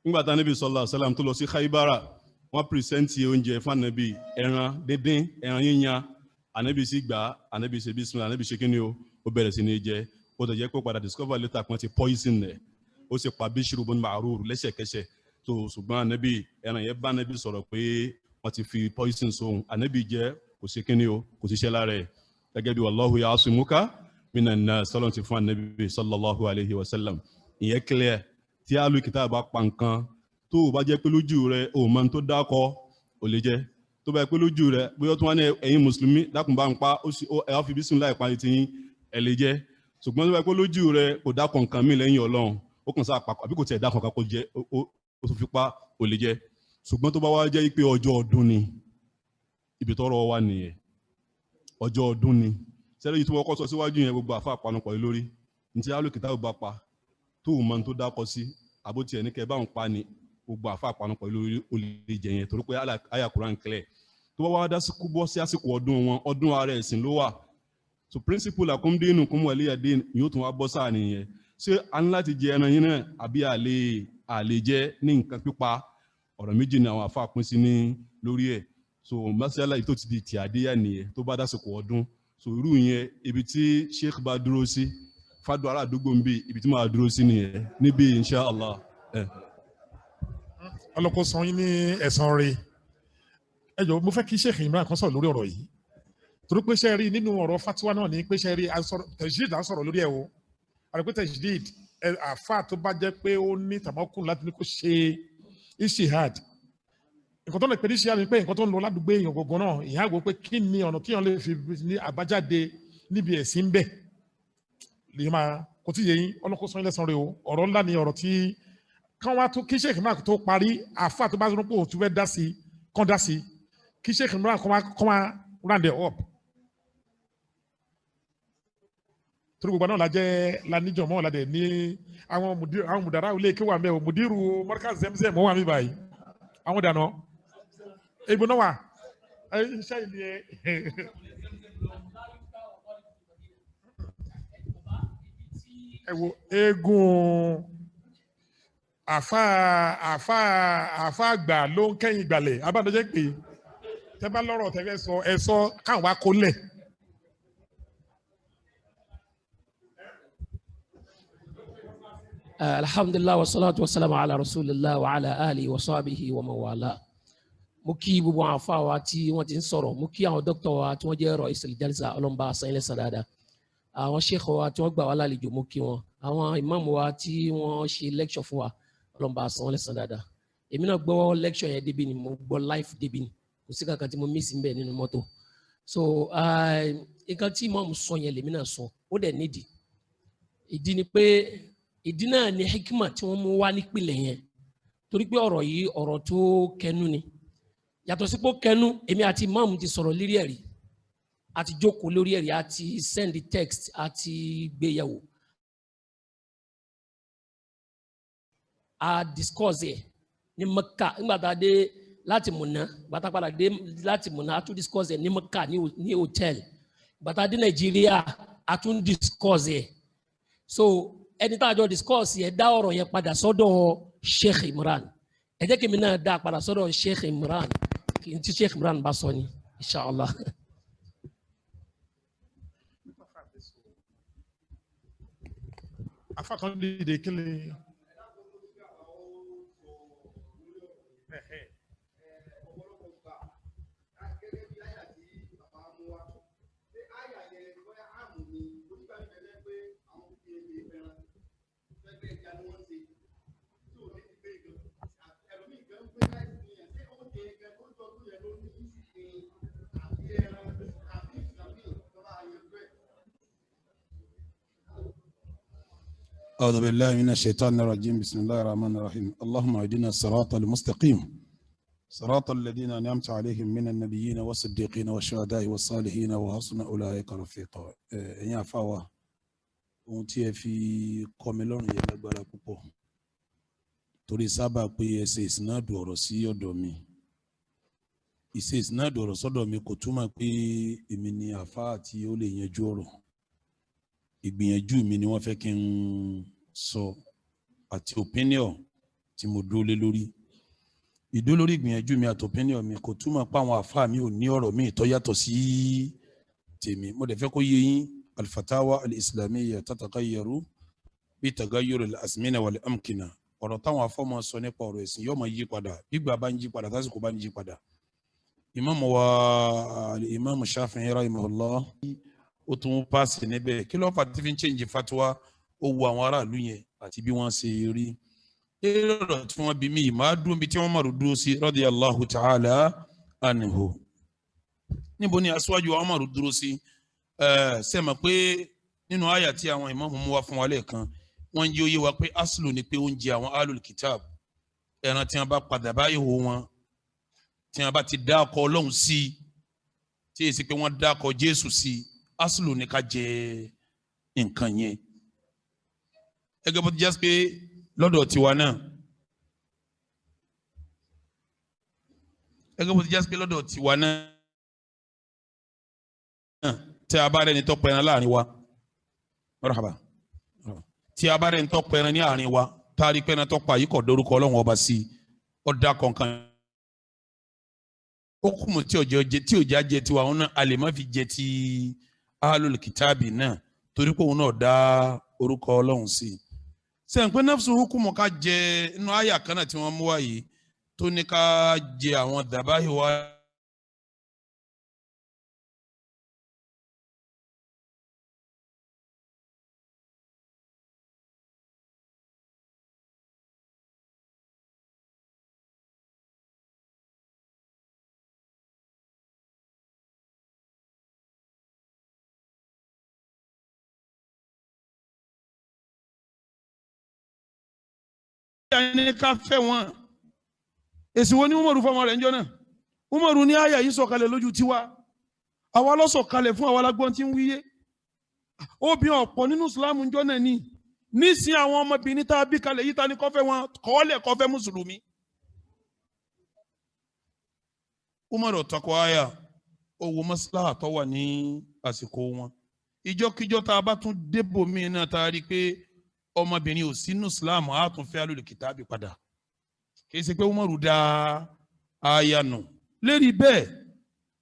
nígbà tá Ànábì sallallahu alaihi wasallam tó lọ sí Khaybara wọ́n pìrìsẹ́ǹtì oúnjẹ fún Ànábì ẹran díndín ẹran yíyan Ànábì sì gbà Ànábì ṣe bismillah Ànábì ṣe kíni ó bẹ̀rẹ̀ sí ní jẹ ó tẹ̀ jẹ́ pé padà discover later kan ti poison rẹ̀ ó sì pa Bishru bun Ma'rur lẹ́sẹ̀kẹsẹ̀ tó ṣùgbọ́n Ànábì ẹran yẹn bá Ànábì sọ̀rọ̀ pé wọ́n ti fi poison sóhun Ànábì jẹ́ kò sí kíni kò sí ṣẹ́ lára ẹ̀ gẹ́gẹ́ bí wallahu ya'simuka minan nas sọ́lọ́n ti fún Ànábì sallallahu alayhi wa sallam ìyẹn clear tí alu kitab bá pa nǹkan tó o bá jẹ́ pé lójú rẹ̀ o mọ̀ tó dákọ̀ ò lè jẹ́ tó bá yẹ pé lójú rẹ̀ bóyá tó wá ní ẹ̀yin mùsùlùmí dákun bá ń pa ẹ̀ fi bismillah ìparí ti yín ẹ̀ lè jẹ́ ṣùgbọ́n tó bá yẹ pé lójú rẹ̀ kò dákọ̀ nǹkan mí lẹ́yìn Ọlọ́run ó kàn sáà papọ̀ àbí kò tiẹ̀ dákọ̀ kakó jẹ́ ó tó fi pa ò lè jẹ́ ṣùgbọ́n tó bá wá jẹ́ pé ọjọ́ ọdún ni ibi tọ́rọ̀ wà nìyẹn ọjọ́ ọdún ni sẹ́lẹ̀ yìí tó wọ́n kọ́ sọ síwájú yẹn gbogbo àfa àpanupọ̀ yìí lórí ní ti alu kitab bá pa tó o mọ̀ tó dákọ̀ sí àbótí ẹ̀ ní kẹ́ bá ń pa ni gbogbo àfa àpanupọ̀ lórí olè jẹ yẹn torí pé àyà Quran clear tó bá wá dásìkò bọ́ sí àsìkò ọdún wọn ọdún ara ẹ̀sìn ló wà so principle lakum dinukum waliya din yóò tún wá bọ́ sáà nìyẹn ṣé a ní láti jẹ ẹran yín náà àbí àlè jẹ ní nǹkan pípa ọ̀rọ̀ méjì ni àwọn àfa pín sí ní lórí ẹ̀ so masala yìí tó ti di tìadéyà nìyẹn tó bá dásìkò ọdún so irú yẹn ibi tí sheikh bá dúró sí fadu ara àdúgbò ń bí ibi tí máa dúró sí nìyẹn níbi inshallah ọlọ́kọ̀ san yín ní ẹ̀san rẹ̀ ẹ jọ̀ọ́ mo fẹ́ kí Sheikh Imran kan sọ̀rọ̀ lórí ọ̀rọ̀ yìí torí pé ṣe rí nínú ọ̀rọ̀ fatiwa náà ní pé ṣe rí tẹ̀sídìd à ń sọ̀rọ̀ lórí ẹ̀ o àrùn pé tẹ̀sídìd àfa tó bá jẹ́ pé ó ní tàmákùn láti ní kó ṣe ishihad nǹkan tó lè pè ní ishihad ni pé nǹkan tó ń lọ ládùúgbò èèyàn gbogbo náà ìyá àgbò pé kí ni ọ̀nà tí èèyàn lè fi ní àbájáde níbi ẹ̀sìn ń bẹ̀ lè máa kò tí yẹ yín ọlọ́kọ̀ san yín lẹ́san rẹ̀ o ọ̀rọ̀ ńlá ni ọ̀rọ̀ tí kán wá tó kí Sheikh Imran tó parí àfa tó bá sọ pé òtún fẹ́ dá sí kán dá sí kí Sheikh Imran kán wá round it up torí gbogbo náà la níjọ̀mọ́ la dẹ̀ ní àwọn mùdàrà ilé kí wà mẹ́ o mùdírù Markaz Zemzem wà mí báyìí àwọn dànù egbò náà wà iṣẹ́ ìlú ẹ̀ ẹ wo eégún àfa àgbà ló ń kẹ́yìn ìgbàlẹ̀ abánijẹ́ pé tẹ́ bá lọ́rọ̀ tẹ́ fẹ́ sọ ẹ sọ káwọn wá kó lẹ̀. alhamdulillah wa salatu wa salamu ala rasulillah wa ala alihi wa sahbihi wa mawala. Mo kí gbogbo àwọn afa wa tí wọ́n ti ń sọ̀rọ̀ mo kí àwọn dókítà wa tí wọ́n jẹ́ Ra'is al-Jalsa ọlọ́mọba sanyẹlẹ sadada àwọn sheikh wa tí wọ́n gbà wá lálejò mo kí wọn àwọn imam wa tí wọ́n ṣe lecture fún wa ọlọ́mọba sanyẹlẹ sadada èmi náà gbọ́ lecture yẹn débi ni mo gbọ́ live débi ni kò sí kankan tí mo miss ń bẹ nínú mọ́tò so nǹkan tí imam sọ yẹn lèmi náà sọ ó dẹ̀ nídìí ìdí ni pé ìdí náà ni hikima tí wọ́n mú wá nípìnlẹ̀ yẹn torí pé ọ̀rọ̀ yìí ọ̀rọ̀ tó kẹnu ni yàtọ̀ sí pé kẹnu èmi àti imam ti sọ̀rọ̀ lórí ẹ̀rí àti jókòó lórí ẹ̀rí àti send text àti gbéyẹ̀wò a discuss ẹ̀ ní Mẹ́kà nígbà tá a dé láti Mùnà bàtà padà dé láti Mùnà a tún discuss ẹ̀ ní Mẹ́kà ní hotel bàtà dé Nàìjíríà a tún discuss ẹ̀ so ẹni tá a jọ discuss yẹ dá ọ̀rọ̀ yẹn padà sọ́dọ̀ Sheikh Imran ẹ jẹ́ kí mi náà dá padà sọ́dọ̀ Sheikh Imran kí n tí Sheikh Imran bá sọ ni inshallah. afa kan dìde kí ni. أعوذ بالله من الشيطان الرجيم بسم الله الرحمن الرحيم اللهم اهدنا الصراط المستقيم صراط الذين أنعمت عليهم من النبيين والصديقين والشهداء والصالحين وحسن أولئك رفيقا ẹ̀yin àfáà wa ohun tí ẹ fi kọ́ mi lọ́rùn yẹn lágbára púpọ̀ torí sábà pé ẹ ṣe ìsìnàdù ọ̀rọ̀ sí ọ̀dọ̀ mi ìṣe ìsìnàdì ọ̀rọ̀ sọ́dọ̀ mi kò túmọ̀ pé èmi ni àfáà tí ó lè yanjú ọ̀rọ̀. Ìgbìyànjú mi ni wọ́n fẹ́ kí n sọ àti opinion tí mo dúró lé lórí. Ìdúró lórí ìgbìyànjú mi àti opinion mi kò túmọ̀ pé àwọn àfáà mi ò ní ọ̀rọ̀ mi tó yàtọ̀ sí tèmi. Mo dẹ̀ fẹ́ kó yé yín al-fatawa al-islamiyya tatakayyaru bí tagayyur al-azmina wal-amkina. Ọ̀rọ̀ táwọn afọ́mọ sọ nípa ọ̀rọ̀ ẹ̀sìn yóò máa yí padà gbígbà bá ń yí padà tásìkò bá ń yí padà. Ìmáàmù wa Ìmáàmù Shafi'i rahimahullah ó tún pàṣẹ níbẹ̀ kí ló fà tí fi ń change fatwa ó wu àwọn aráàlú yẹn àti bí wọ́n ṣe rí. Lọ́dọ̀ tí wọ́n bí mi máa dúró bí tí wọ́n máa dúró sí radiyallahu ta'ala anhu. Níbo ni aṣáájú wa máa dúró sí? Sẹ́mọ̀ pé nínú àyà tí àwọn ìmáàmù mú wá fún wa lẹ́ẹ̀kan wọ́n jẹ́ òye wa pé aslu ni pé oúnjẹ àwọn alul kitab ẹran tí wọ́n bá padà bá ihò wọn tí wọ́n bá ti dá ọkọ̀ Ọlọ́run sí tí èsì pé wọ́n dá ọkọ̀ Jésù sí aslu ni ká jẹ nǹkan yẹn. Ẹgbẹ́ bó ti jẹ́ pé lọ́dọ̀ tiwa náà tí a bá rẹ̀ ní tọ́pọ̀ ẹran láàrin wa marhaba tí a bá rẹ̀ ń tọ́pọ̀ ẹran ní àárín wa tá a rí pé ẹran tọ́pọ̀ àyíkọ̀ kò dórúkọ Ọlọ́run ọba sí ọ̀dà kọ̀ọ̀kan ó kùmù tí òjá jẹ tiwa òun náà a lè má fi jẹ ti ahlul kitabi náà torí pé òun náà dá orúkọ Ọlọ́run sí sẹ́yìn pé nafsu hukumu ká jẹ inú àyà kan náà tí wọ́n mú wá yìí tó ní ká jẹ àwọn dàbáyé wa. Ní ká fẹ́ wọn èsì wo ni Umaru fọmọ rẹ̀ ń jọ náà Umaru ní àyà yìí sọ̀kalẹ̀ lójú tiwa àwa ló sọ̀kalẹ̀ fún àwa lágbọ́n tí ń wíyé obìnrin ọ̀pọ̀ nínú Islam ń jọ náà ní nísìnyí àwọn ọmọbìnrin tá a bí kalẹ̀ yìí ta ni kọ́fẹ́ wọn kọ́ọ́lẹ̀ kọ́fẹ́ mùsùlùmí. Umaru takọ àyà owó maslaha tó wà ní àsìkò wọn ìjọkíjọ tá a bá tún débò míì náà tá a rí i pé ọmọbìnrin ò sínú Islam á tún fẹ́ alul kitabi padà kì í ṣe pé Umaru dá aya nù lérí bẹ́ẹ̀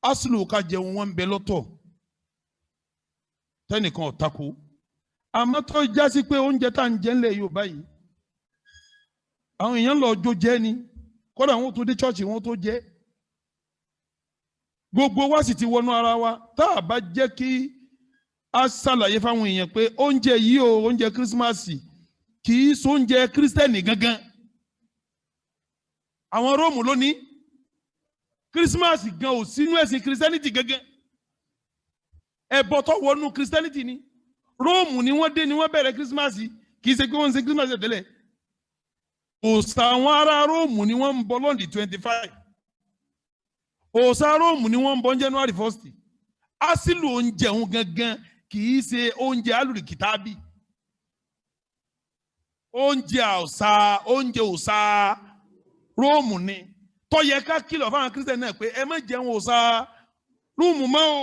aslu ká jẹun wọn bẹ lọ́tọ̀ tẹnìkan ọ̀tako àmọ́ tó jásí pé oúnjẹ tá à ń jẹ ńlẹ̀ Yorùbá yìí àwọn èèyàn lọ jó jẹ ni kódà wọn tó dé chọ́ọ̀chì wọn tó jẹ gbogbo wa sì ti wọnú ara wa tá a bá jẹ́ kí a ṣàlàyé fáwọn èèyàn pé oúnjẹ yìí o oúnjẹ kírísímàsì kì í so oúnjẹ kírísítẹ́nì gangan àwọn róòmù lónìí kírísímàsì gan ò sínú ẹ̀sìn kírísítẹ́nìtì gangan ẹbọ tó wọnú kírísítẹ́nìtì ni róòmù ni wọ́n dé ni wọ́n bẹ̀rẹ̀ kírísímàsì kì í ṣe pé wọ́n ń ṣe kírísímàsì tẹ́lẹ̀ òòṣà àwọn ará róòmù ni wọ́n ń bọ lọ́ndì 25 òòṣà róòmù ni wọ́n ń bọ January 1st asílù oúnjẹ òun gangan kì í ṣe oúnjẹ alùrìkìtàbí oúnjẹ òòṣà róòmù ni tó yẹ ká kìlọ̀ fáwọn kírísítẹ̀ náà pé ẹ má jẹun òòṣà róòmù mọ́ o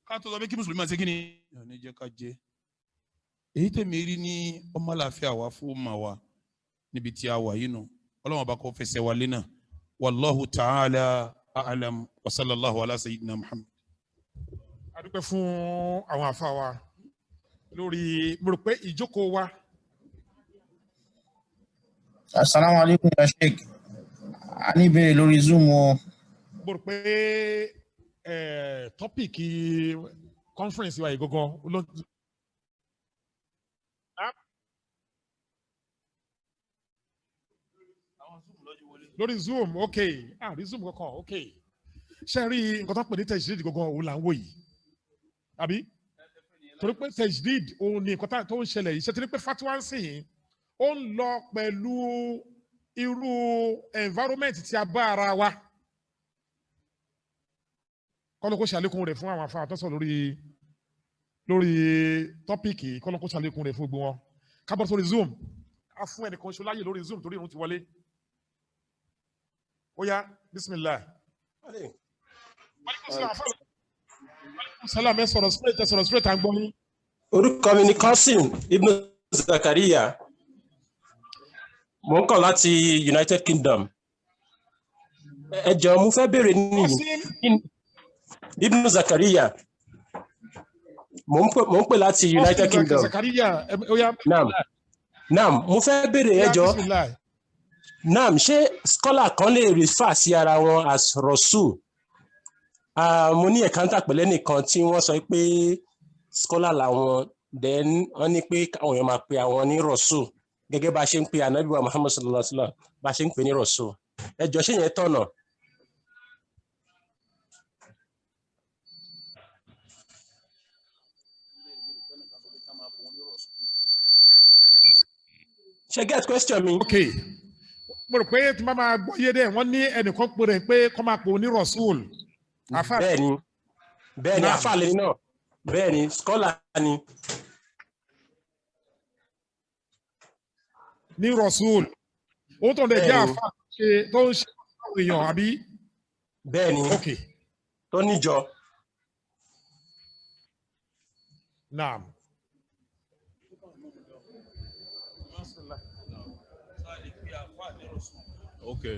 ká tó sọ pé kí mùsùlùmí máa ṣe kí ni. ìyànní jẹ́ ká jẹ́ èyí tèmi rí ní ọmọláfíà wa fún ma wa níbi tí a wà yìí nù ọlọ́wọ́n bá kọ́ fẹsẹ̀ wa lé náà wallahu ta'ala a'lam wa sallallahu ala sayyidina Muhammad. A dúpẹ́ fún àwọn àfa wa lórí mo rò pé ìjókòó wa. Assalamu alaikum ya Sheikh. A ní ìbéèrè lórí Zoom o. Mo rò pé tọ́pìkì conference wa yìí gangan lórí Zoom ok rí Zoom kankan ok ṣe rí nǹkan tó pè ní tẹ̀sídìd gangan òun là ń wò yìí àbí torí pé tẹ̀sídìd òun ni nǹkan tó ń ṣẹlẹ̀ yìí ṣe torí pé fatiwa ń sìn yìí ó ń lọ pẹ̀lú irú environment tí a bá ara wa kọ́nà kó ṣàlékún rẹ̀ fún àwọn afárá tó sọ lórí tọ́pìkì kọ́nà kó ṣàlékún rẹ̀ fún gbogbo wọn kábọ̀ sórí Zoom a fún ẹnìkan ṣe láyè lórí Zoom torí irun ti wọlé ó yá bismillah. salam ẹ sọ̀rọ̀ straight à ń gbọ́ yín. Orúkọ mi ni Qasim Ibn Zakaria. Mo ń kàn láti United Kingdom. Ẹ jọ̀ọ́ mo fẹ́ béèrè ní Ibn Zakaria. Mo ń pè láti United Kingdom. Naam, mo fẹ́ béèrè ẹ jọ̀ọ́. Naam, ṣé scholar kan lè refer sí ara wọn as Rasul? Mo ní ẹ̀kántà pẹ̀lẹ́ nìkan tí wọ́n sọ pé scholar làwọn, then wọ́n ní pé àwọn èèyàn máa pe àwọn ní Rasul gẹ́gẹ́ bá ṣe ń pe Ànábì wa Muhammad sallallahu alaihi wasallam bá ṣe ń pe ní Rasul. Ẹ jọ̀ọ́ ṣé yẹn tọ̀nà? Ṣé get question mi? Okay. Mo rò pé tí máa máa gbọ́ yé dẹ̀ wọ́n ní ẹnìkan pè rẹ̀ pé kọ́ máa pè ní Rasul. Bẹ́ẹ̀ni àfà lẹ́ni náà. Bẹ́ẹ̀ni scholar ni. Ní Rasul. Ó tó lè jẹ́ àfà tó ń ṣe àwọn èèyàn àbí? Bẹ́ẹ̀ni. Okay. Tó níjọ. Naam. Okay.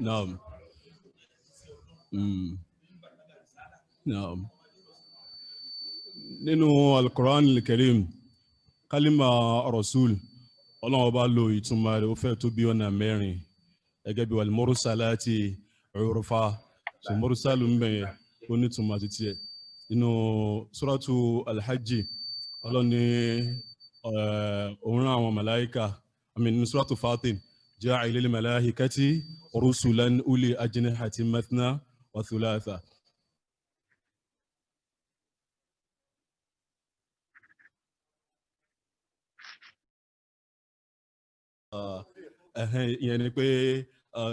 Naam. Naam. Nínú Al-Qur'an Al-Karim, Kalima Rasul, Ọlọ́run bá lo ìtumọ̀ rẹ̀ ó fẹ́ tó bí ọ̀nà mẹ́rin. Gẹ́gẹ́ bí wal-mursalati urfa. So mursalu ń bẹ̀yẹn ó ní ìtumọ̀ títí ẹ̀. Nínú Suratu Al-Hajj, Ọlọ́run ní òun àwọn màláíkà, nínú Suratu Fatir, جاعل الملائكة رسلا أولي أجنحة مثنى وثلاثة. يعني pé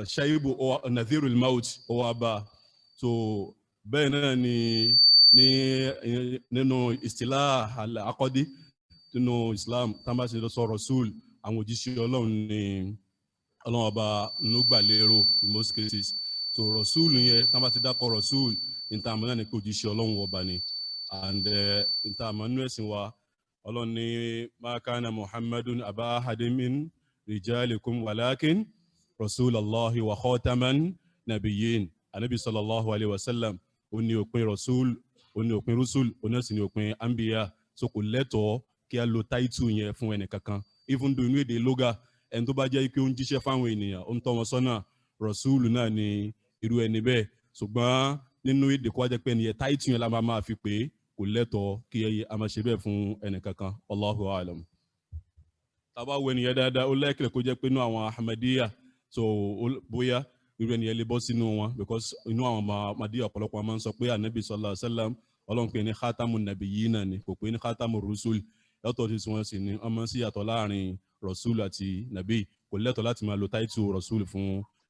شايب أو نذير الموت أو أبا. So bẹ́ẹ̀ náà ni nínú istilah al-aqdi nínú Islam tá bá ṣe lọ sọ Rasul àwọn òjíṣẹ́ Ọlọ́run ni Ọlọ́run ọba ló gbà lérò in most cases. So Rasul yẹn tá bá ti dákọ̀ Rasul ìtààmú náà ni pé òjíṣẹ́ Ọlọ́run ọba ni, and ìtààmú nínú ẹ̀sìn wa Ọlọ́run ní ma kana Muhammadun aba ahadin min rijalikum walakin Rasulallahi wa khataman nabiyyin. Anabi sallallahu alayhi wa sallam ó ní òpin Rasul, ó ní òpin Rusul, ó ní sì ní òpin Anbiya. So kò lẹ́tọ̀ọ́ kí a lo táìtù yẹn fún ẹnì kankan, even though inú èdè lóga ẹni tó bá jẹ́ pé ó ń jíṣẹ́ fáwọn ènìyàn ó ń tọ́ wọn sọ́nà, Rasul náà ni irú ẹni bẹ́ẹ̀. Ṣùgbọ́n nínú èdè kó wá jẹ́ pé ẹnìyẹn táìtù yẹn la máa fi pé kò lẹ́tọ̀ọ́ kí a máa ṣe bẹ́ẹ̀ fún ẹnì kankan. Allahu a'lam. Tàbá wo ẹnìyẹn dáadáa ó lẹ́kẹ̀lẹ̀ kó jẹ́ pé inú àwọn Ahmadiyya, so bóyá irú ẹnìyẹn lè bọ́ sínú wọn, because inú àwọn Ahmadiyya ọ̀pọ̀lọpọ̀ máa ń sọ pé Ànábì sallallahu alaihi wasallam Ọlọ́run pè ní khatamun nabiyyin náà ni, kò pé ní khatamur rusul. Yàtọ̀ tí wọ́n sì ní ọmọ sí yàtọ̀ láàrin Rasul àti Nabi, kò lẹ́tọ̀ láti máa lo táìtù Rasul fún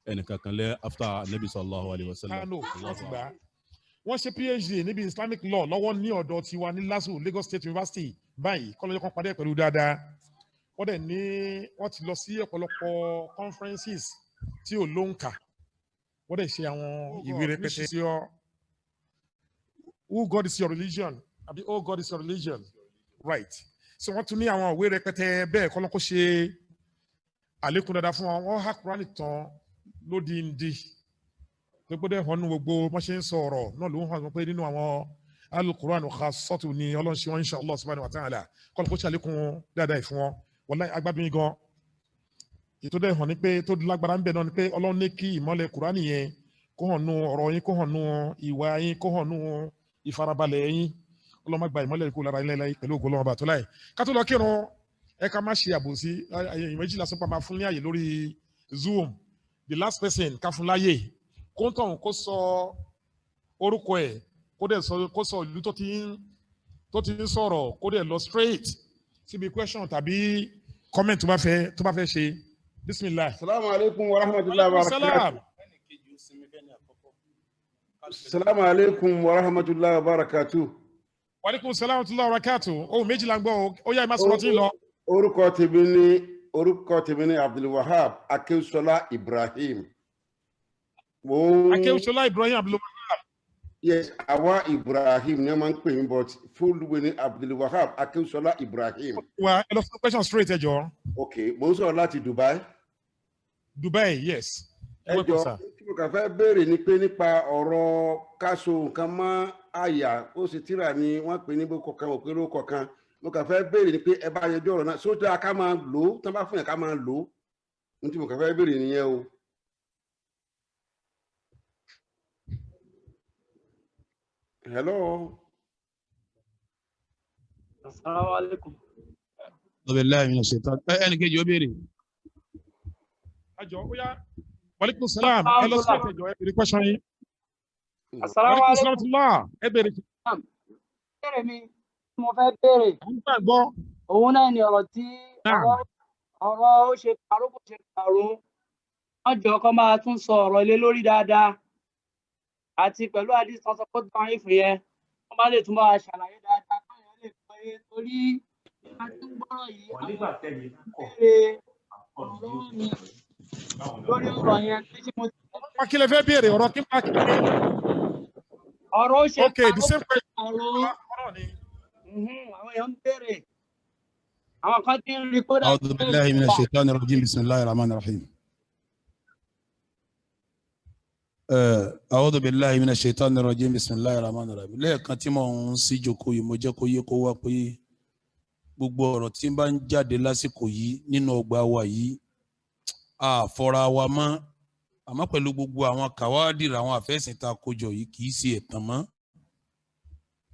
ẹnìkankan lẹ́ after Nabi sallallahu alayhi wa sallam. Wọ́n ṣe PhD níbi Islamic law lọ́wọ́ ní ọ̀dọ̀ tiwa ní LASU Lagos State University báyìí kọ́lọ́jọ́ kan padà pẹ̀lú dáadáa. Wọ́n dẹ̀ ní wọ́n ti lọ sí ọ̀pọ̀lọpọ̀ conferences tí ò lóǹkà. Wọ́n dẹ̀ ṣe àwọn ìwé rẹpẹtẹ sí ọ. Who God is your religion? Àbí oh God is your religion? Right. So wọ́n tún ní àwọn ìwé rẹpẹtẹ bẹ́ẹ̀ kọ́ ló kó ṣe àlékún dáadáa fún wọn. Wọ́n há Kúránì tán lódìndí. Tó gbọ́dọ̀ hàn ní gbogbo wọ́n ṣe ń sọ ọ̀rọ̀ náà ló ń hàn pé nínú àwọn al-Qur'an khassatu ni Ọlọ́run ṣe wọ́n insha Allah subhanahu wa ta'ala kọ́ ló kó ṣe àlékún dáadáa ìfún wọn. Wallahi agbádùn yín gan. Ètò dẹ̀ hàn ní pé tó lágbára ń bẹ̀ náà ni pé Ọlọ́run ní kí ìmọ́lẹ̀ Kúránì yẹn kó hàn nú ọ̀rọ̀ yín, kó hàn nú ìwà yín, kó hàn nú ìfarabalẹ̀ yín. Ọlọ́run gba ìmọ́lẹ̀ kó lára ilé láyé pẹ̀lú ògo Ọlọ́run bá tó láì. Ká tó lọ kírun ẹ ká má ṣe àbòsí èèyàn méjìlá sọ́pà máa fún ní àyè lórí Zoom. The last person ká fún láyè kó ń tọ̀hún kó sọ orúkọ ẹ̀ kó sọ ìlú tó ti ń sọ̀rọ̀ kó dẹ̀ lọ straight síbi question tàbí comment tó bá fẹ́ ṣe. Bismillah. Assalamu alaikum wa rahmatullahi wa barakatuh. Assalamu alaikum wa rahmatullahi wa barakatuh. Wa alaikum salam wa rahmatullahi wa barakatuh. Ohun méjìlá ń gbọ́ ó yá ìmá sọ̀rọ̀ tí ń lọ. Orúkọ tèmi ni Abdul Wahab Akéwùsọ́lá Ibrahim. Akéwùsọ́lá Ibrahim Abdulwahab. Yes, àwa Ibrahim ni wọ́n máa ń pè mí, but full way ni Abdulwahab Akéwùsọ́lá Ibrahim. Wa ẹ lọ fún question straight ẹ jọ. Okay, mo ń sọ̀rọ̀ láti Dubai. Dubai, yes. Ẹ jọ tí mo kàn fẹ́ béèrè ni pé nípa ọ̀rọ̀ káso nǹkan mọ́ àyà ó sì tíra ni wọ́n pè ní bókọ̀ kan òpin lóko kan. Mo kàn fẹ́ béèrè ni pé ẹ bá yanjú ọ̀rọ̀ náà sódà ká máa lò ó, tí wọ́n bá fún yàn ká máa lò ó. Ní tí mo kàn fẹ́ béèrè nìyẹn o. Hello. Assalamu alaikum. Billahi minash shaitan. Ẹnì kejì ó béèrè. Àjọ ó yá. Walaikum salam. Ẹ lọ sí ẹjọ́ ẹ béèrè question yín. Assalamu alaikum. Walaikum salam. Ẹ béèrè. Béèrè mi mo fẹ́ béèrè. Ń gbàgbọ́. Òun náà ni ọ̀rọ̀ tí ọ̀rọ̀ ó ṣe parọ́ bó ṣe parọ́. Wọ́n jọ kọ́ máa tún sọ ọ̀rọ̀ ilé lórí dáadáa. Àti pẹ̀lú àdìs tán sọ pé ó tán ìfún yẹn. Wọ́n bá lè tún bá wa ṣàlàyé dáadáa káyọ̀ lè pẹ́ torí a ti ń gbọ́rọ̀ yìí. Àwọn béèrè ọ̀rọ̀ mi lórí ọ̀rọ̀ yẹn tí mo ti. Akílẹ̀ fẹ́ béèrè ọ̀rọ̀ kí n bá kílẹ̀. Ọ̀rọ̀ ó ṣe okay, the same question. Àwọn èèyàn ń béèrè. Àwọn kan ti ń rí kódà. A'udhu billahi minash shaitanir rajim. Bismillahir rahmanir rahim. A'udhu billahi minash shaitanir rajim. Bismillahir rahmanir rahim. Lẹ́ẹ̀kan tí mo ń sí jókòó yìí mo jẹ́ kó yé kó wá pé gbogbo ọ̀rọ̀ tí ń bá ń jáde lásìkò yìí nínú ọgbà wa yìí àfọ̀rọ̀ wa mọ́ àmọ́ pẹ̀lú gbogbo àwọn kàwádìrì àwọn àfẹ́sìn tá a kójọ yìí kì í ṣe ẹ̀tàn mọ́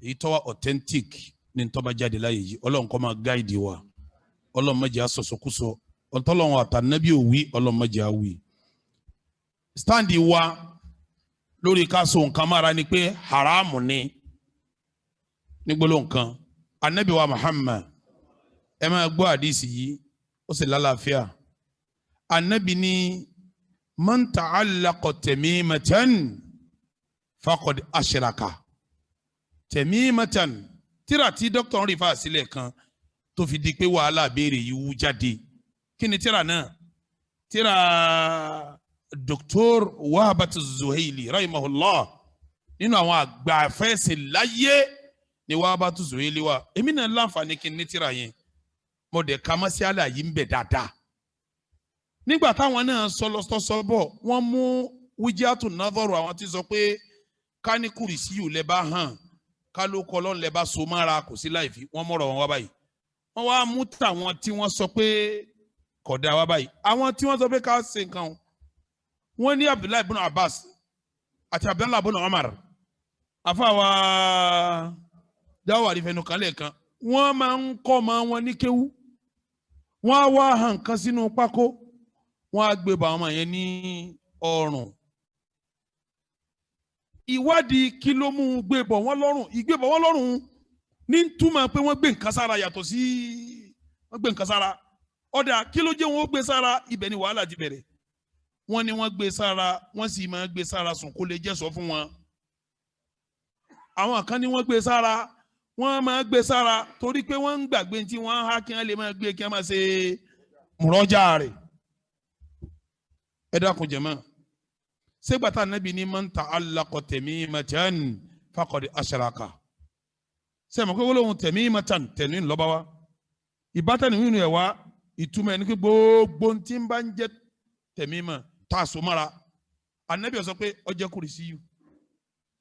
èyí tó wà authentic ní tó bá jáde láyé yìí Ọlọ́run kó máa gáìdì wa Ọlọ́run má jẹ́ á sọ̀sọ̀kúsọ ọ̀tọ́lọ́run àtànábì òwí Ọlọ́run má jẹ́ á wí. Stand wa lórí ká so nǹkan mára ni pé haramu ni ní gbólóhùn kan Ànábì wa Muhammad ẹ máa gbọ́ àdìsí yìí ó sì lálàáfíà Ànábì ní man ta'allaqa tamimatan faqad ashraka tamimatan tíra tí dókítà ń rí fà sílẹ̀ kan tó fi di pé wàhálà béèrè yìí wú jáde kí ni tíra náà tíra Dr. Wahabatu Zuhaili rahimahullah nínú àwọn àgbà àfẹ́sìn láyé ni Wahabatu Zuhaili wa èmi náà láǹfààní kí n ní tíra yẹn mo dẹ̀ ka mọ́ sí àlàyé ń bẹ dáadáa nígbà táwọn náà sọ bọ̀ wọ́n mú wíjíàtù nàdọ́rù àwọn tí sọ pé ká ní kùrìsì yìí lẹ́ bá hàn ká ló kọ́ lọ́n lẹ́ bá so mára kò sí láìfi wọ́n mọ̀rọ̀ wọn wá báyìí wọ́n wá mú tàwọn tí wọ́n sọ pé kódà wá báyìí àwọn tí wọ́n sọ pé ká ṣe nǹkan wọ́n ní Abdullahi ibn Abbas àti Abdullahi ibn Umar àfàwà dáwọ́ àrífẹ́nu kan lẹ́ẹ̀kan wọ́n máa ń kọ́ ọmọ wọn ní kéwú wọ́n á wá hàn kan sínú pákó wọ́n á gbé bá ọmọ yẹn ní ọrùn ìwádìí kí ló mú un gbé bọ̀ wọ́n lọ́rùn ìgbé bọ̀ wọ́n lọ́rùn ní túmọ̀ pé wọ́n gbé nǹkan sára yàtọ̀ sí wọ́n gbé nǹkan sára ọ̀dà kí ló jẹ́ wọn ó gbé sára ibẹ̀ ni wàhálà ti bẹ̀rẹ̀ wọ́n ní wọ́n gbé sára wọ́n sì máa gbé sára sùn kó lè jẹ́ sọ fún wọn àwọn kan ní wọ́n gbé sára wọ́n máa gbé sára torí pé wọ́n ń gbàgbé tí wọ́n á há kí wọ́n lè máa gbé kí wọ́n máa ṣe mùrọ́jà rẹ̀ ẹ dákun jẹ̀mọ́ ṣégbàtà nàbì ní man ta'allaqa tamimatan faqad ashraka sẹ́mi pé wọ́n tamimatan tẹ̀mí ńlọ́ba wa ìbátan nínú ẹ̀ wá ìtumọ̀ ẹni pé gbogbo tí ń bá ń jẹ́ tẹ̀mímà tá a so mára anabi ó sọ pé ó jẹ́ kùrìsíyù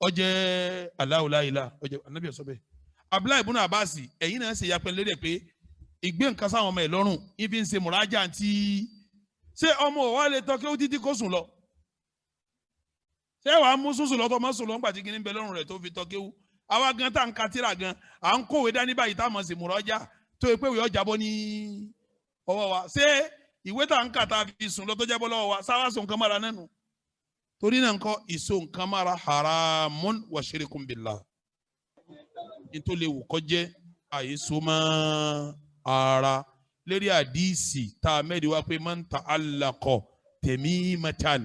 ó jẹ́ Allahu la ilaha ó jẹ́ anabi ó sọ bẹ́ẹ̀ Abdullahi ibn Abbas ẹ̀yin náà ṣe yapẹ́ lédè pé ìgbé nǹkan sáwọn ọmọ ẹ̀ lọ́rùn ibi ń ṣe mùrájà àti ṣé ọmọ wa lè tọ́ kí ó títí kó sùn lọ ṣé wàá mú sùn lọ tó má sùn lọ ńgbà tí kìíní bẹ lọ́rùn rẹ̀ tó fi tọ́ kéwú àwa gan tá à ń ka tíra gan à ń kówé dání báyìí tá a mọ̀ sí mùrájà tó yẹ pé òye ọjà bọ́ ní ọwọ́ wa ṣé ìwé tá à ń kà tá a fi sùn lọ tó jẹ́ bọ́ lọ́wọ́ wa sáwá sùn nǹkan mára nẹ́nu torí náà nǹkan ìso nǹkan mára haramun wa shirikun billah nítorí wù kọ́ jẹ́ àyèsó mọ́ ara lérí àdìsí tá a mẹ́rin wá pé man ta'allaqa tamimatan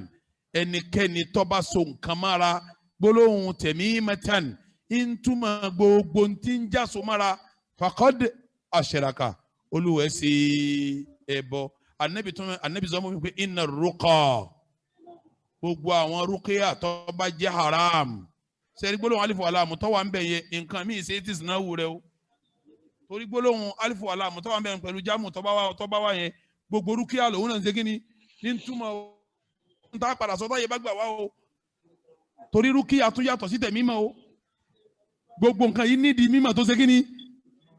ẹnikẹ́ni tó bá so nǹkan mára gbólóhùn tamimatan ìtumọ̀ gbogbo tí ń já so mára faqad ashraka olúwẹ̀ sí ẹbọ anabi sọ fún mi pé inna ruqa gbogbo àwọn rúkìá tó bá jẹ́ haram sẹ́ni gbólóhùn alifu alamu tó wà ń bẹ̀ yẹ nǹkan míì ṣe é ti sinna wù rẹ o torí gbólóhùn alifu alamu tó wà ń bẹ̀ pẹ̀lú jámù tó bá wà yẹn gbogbo rúkìá lòun náà ń ṣe kí ni ní túmọ̀ o ń tá padà sọ́tà yẹ bá gbà wá o torí rúkìá tún yàtọ̀ sí tẹ̀mímọ̀ o gbogbo nǹkan yìí nídìí mímọ̀ tó ṣe kí ni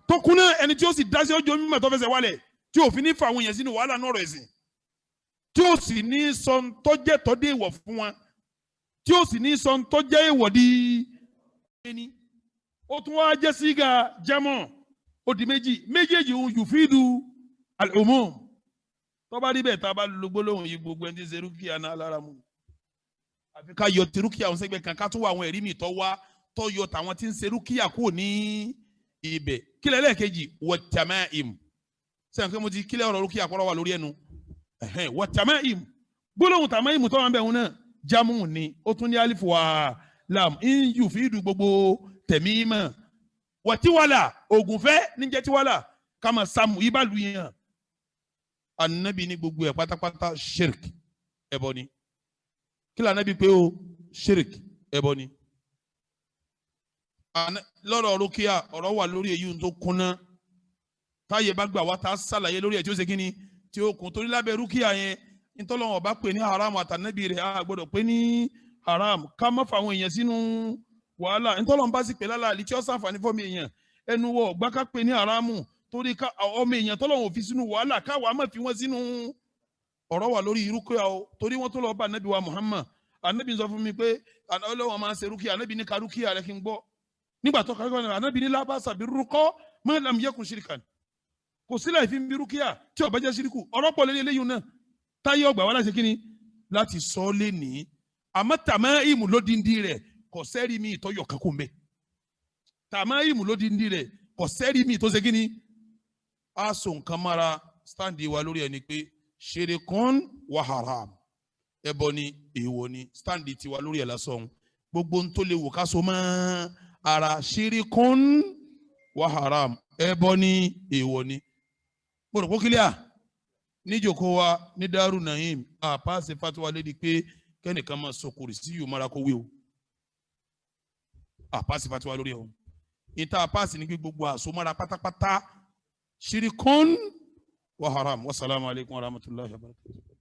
tó kún náà ẹni tí ó sì dá sí ọjọ́ mímọ̀ tó fẹsẹ̀ wálẹ̀ tí òfin ní fa àwọn èèyàn sínú wàhálà náà rẹ̀ ẹ̀sìn tí ó sì ní sọ tọ́jẹ́ tọ́dé ìwọ̀ fún wọn tí ó sì ní sọ tọ́jẹ́ ìwọ̀ di ẹni ó tún wá jẹ́ síga jámọ̀ ó di méjèèjì òun yùfídù al-umum tó bá rí bẹ́ẹ̀ tá a bá lo gbólóhùn yìí gbogbo ẹni tí ń ṣe rúkìá náà lára mu àfi ká yọ ti rúkìá òun sẹ́gbẹ̀ẹ́ kan ká tún wá àwọn ẹ̀rí mi tó wá tó yọ tàwọn tí ń ṣe rúkìá kúrò ní ibẹ̀ kílẹ̀ lẹ́ẹ̀kejì wat-tamā'im sẹ́yìn pé mo ti kílẹ̀ ọ̀rọ̀ rúkìá kọ́rọ̀ wà lórí ẹnu wat-tamā'im gbólóhùn tàmáìmù tó wà ń bẹ̀ wọn náà jámù ni ó tún ní alifu wa lam in yufidu gbogbo tẹ̀mímọ̀ wàtíwàlà ògùnfẹ́ níjẹ́ tíwàlà kama samu ibàlú yẹn anabi ní gbogbo ẹ̀ pátápátá shirk ẹbọ ni kí ló anabi pé o shirk ẹbọ ni lọ́rọ̀ rúkìá ọ̀rọ̀ wà lórí èyí tó kúnná táyé bá gbà wá tá a ṣàlàyé lórí ẹ̀ tí ó ṣe kí ni tí ó kún torí lábẹ́ rúkìá yẹn ntọ́lọ́wọ́n ọba pè ní haram àtànẹ́bí rẹ̀ a gbọ́dọ̀ pè ní haram ká má fa àwọn èèyàn sínú wàhálà ntọ́lọ́wọ́n bá sì pè lálàálí tí ó sàǹfààní fọ́ọ̀mù èèyàn ẹnu wọ ọgbà ká pè ní haramu torí ká ọmọ èèyàn tọ́lọ́wọ́n fi sínú wàhálà káwa má fi wọ́n sínú ọ̀rọ̀ wà lórí rúkìá o torí wọ́n tó lọ bá anabi wa Muhammad anabi sọ fún mi pé ọlọ́wọ́n máa ń ṣe rúkìá anabi ní ka rúkìá rẹ kí n gbọ́ nígbà tó kárí wọn anabi ní lábàṣà bí rúkọ́ má lam yakun shirikan kò sílẹ̀ ìfi bí rúkìá tí ó bá jẹ́ ṣíríkù ọ̀rọ̀ pọ̀ lé eléyìí náà táyé ọgbà wàhálà ṣe kí ni láti sọ ọ́ lé ní àmọ́ tàmáìmù lódìndí rẹ̀ kò sẹ́rí mi ìtọ́yọ̀ kankan mbẹ́ tàmáìmù lódìndí rẹ̀ kò sẹ́rí mi ìtọ́ ṣe kí ni a sọ nǹkan mara stáǹdì wa lórí ẹni pé ṣerékún wà haram ẹbọ ni èèwọ̀ ni stáǹdì tiwa lórí ẹ̀ lásán gbogbo ń tó lè wò ká so mọ́ ara ṣerékún wà haram ẹbọ ni èèwọ̀ ni mo rò pé kílíà níjòkó wa ní Daaru Naim àpáàsì fatiwa lédi pé kẹ́nìkan máa sọ kòrì sí yóò mara kó wé o àpáàsì fatiwa lórí ẹ̀ o ìta àpáàsì ní gbogbo àsomara pátápátá ṣirikún wa haram wasalaamu alaykum wa rahmatulahi wa barakatuh.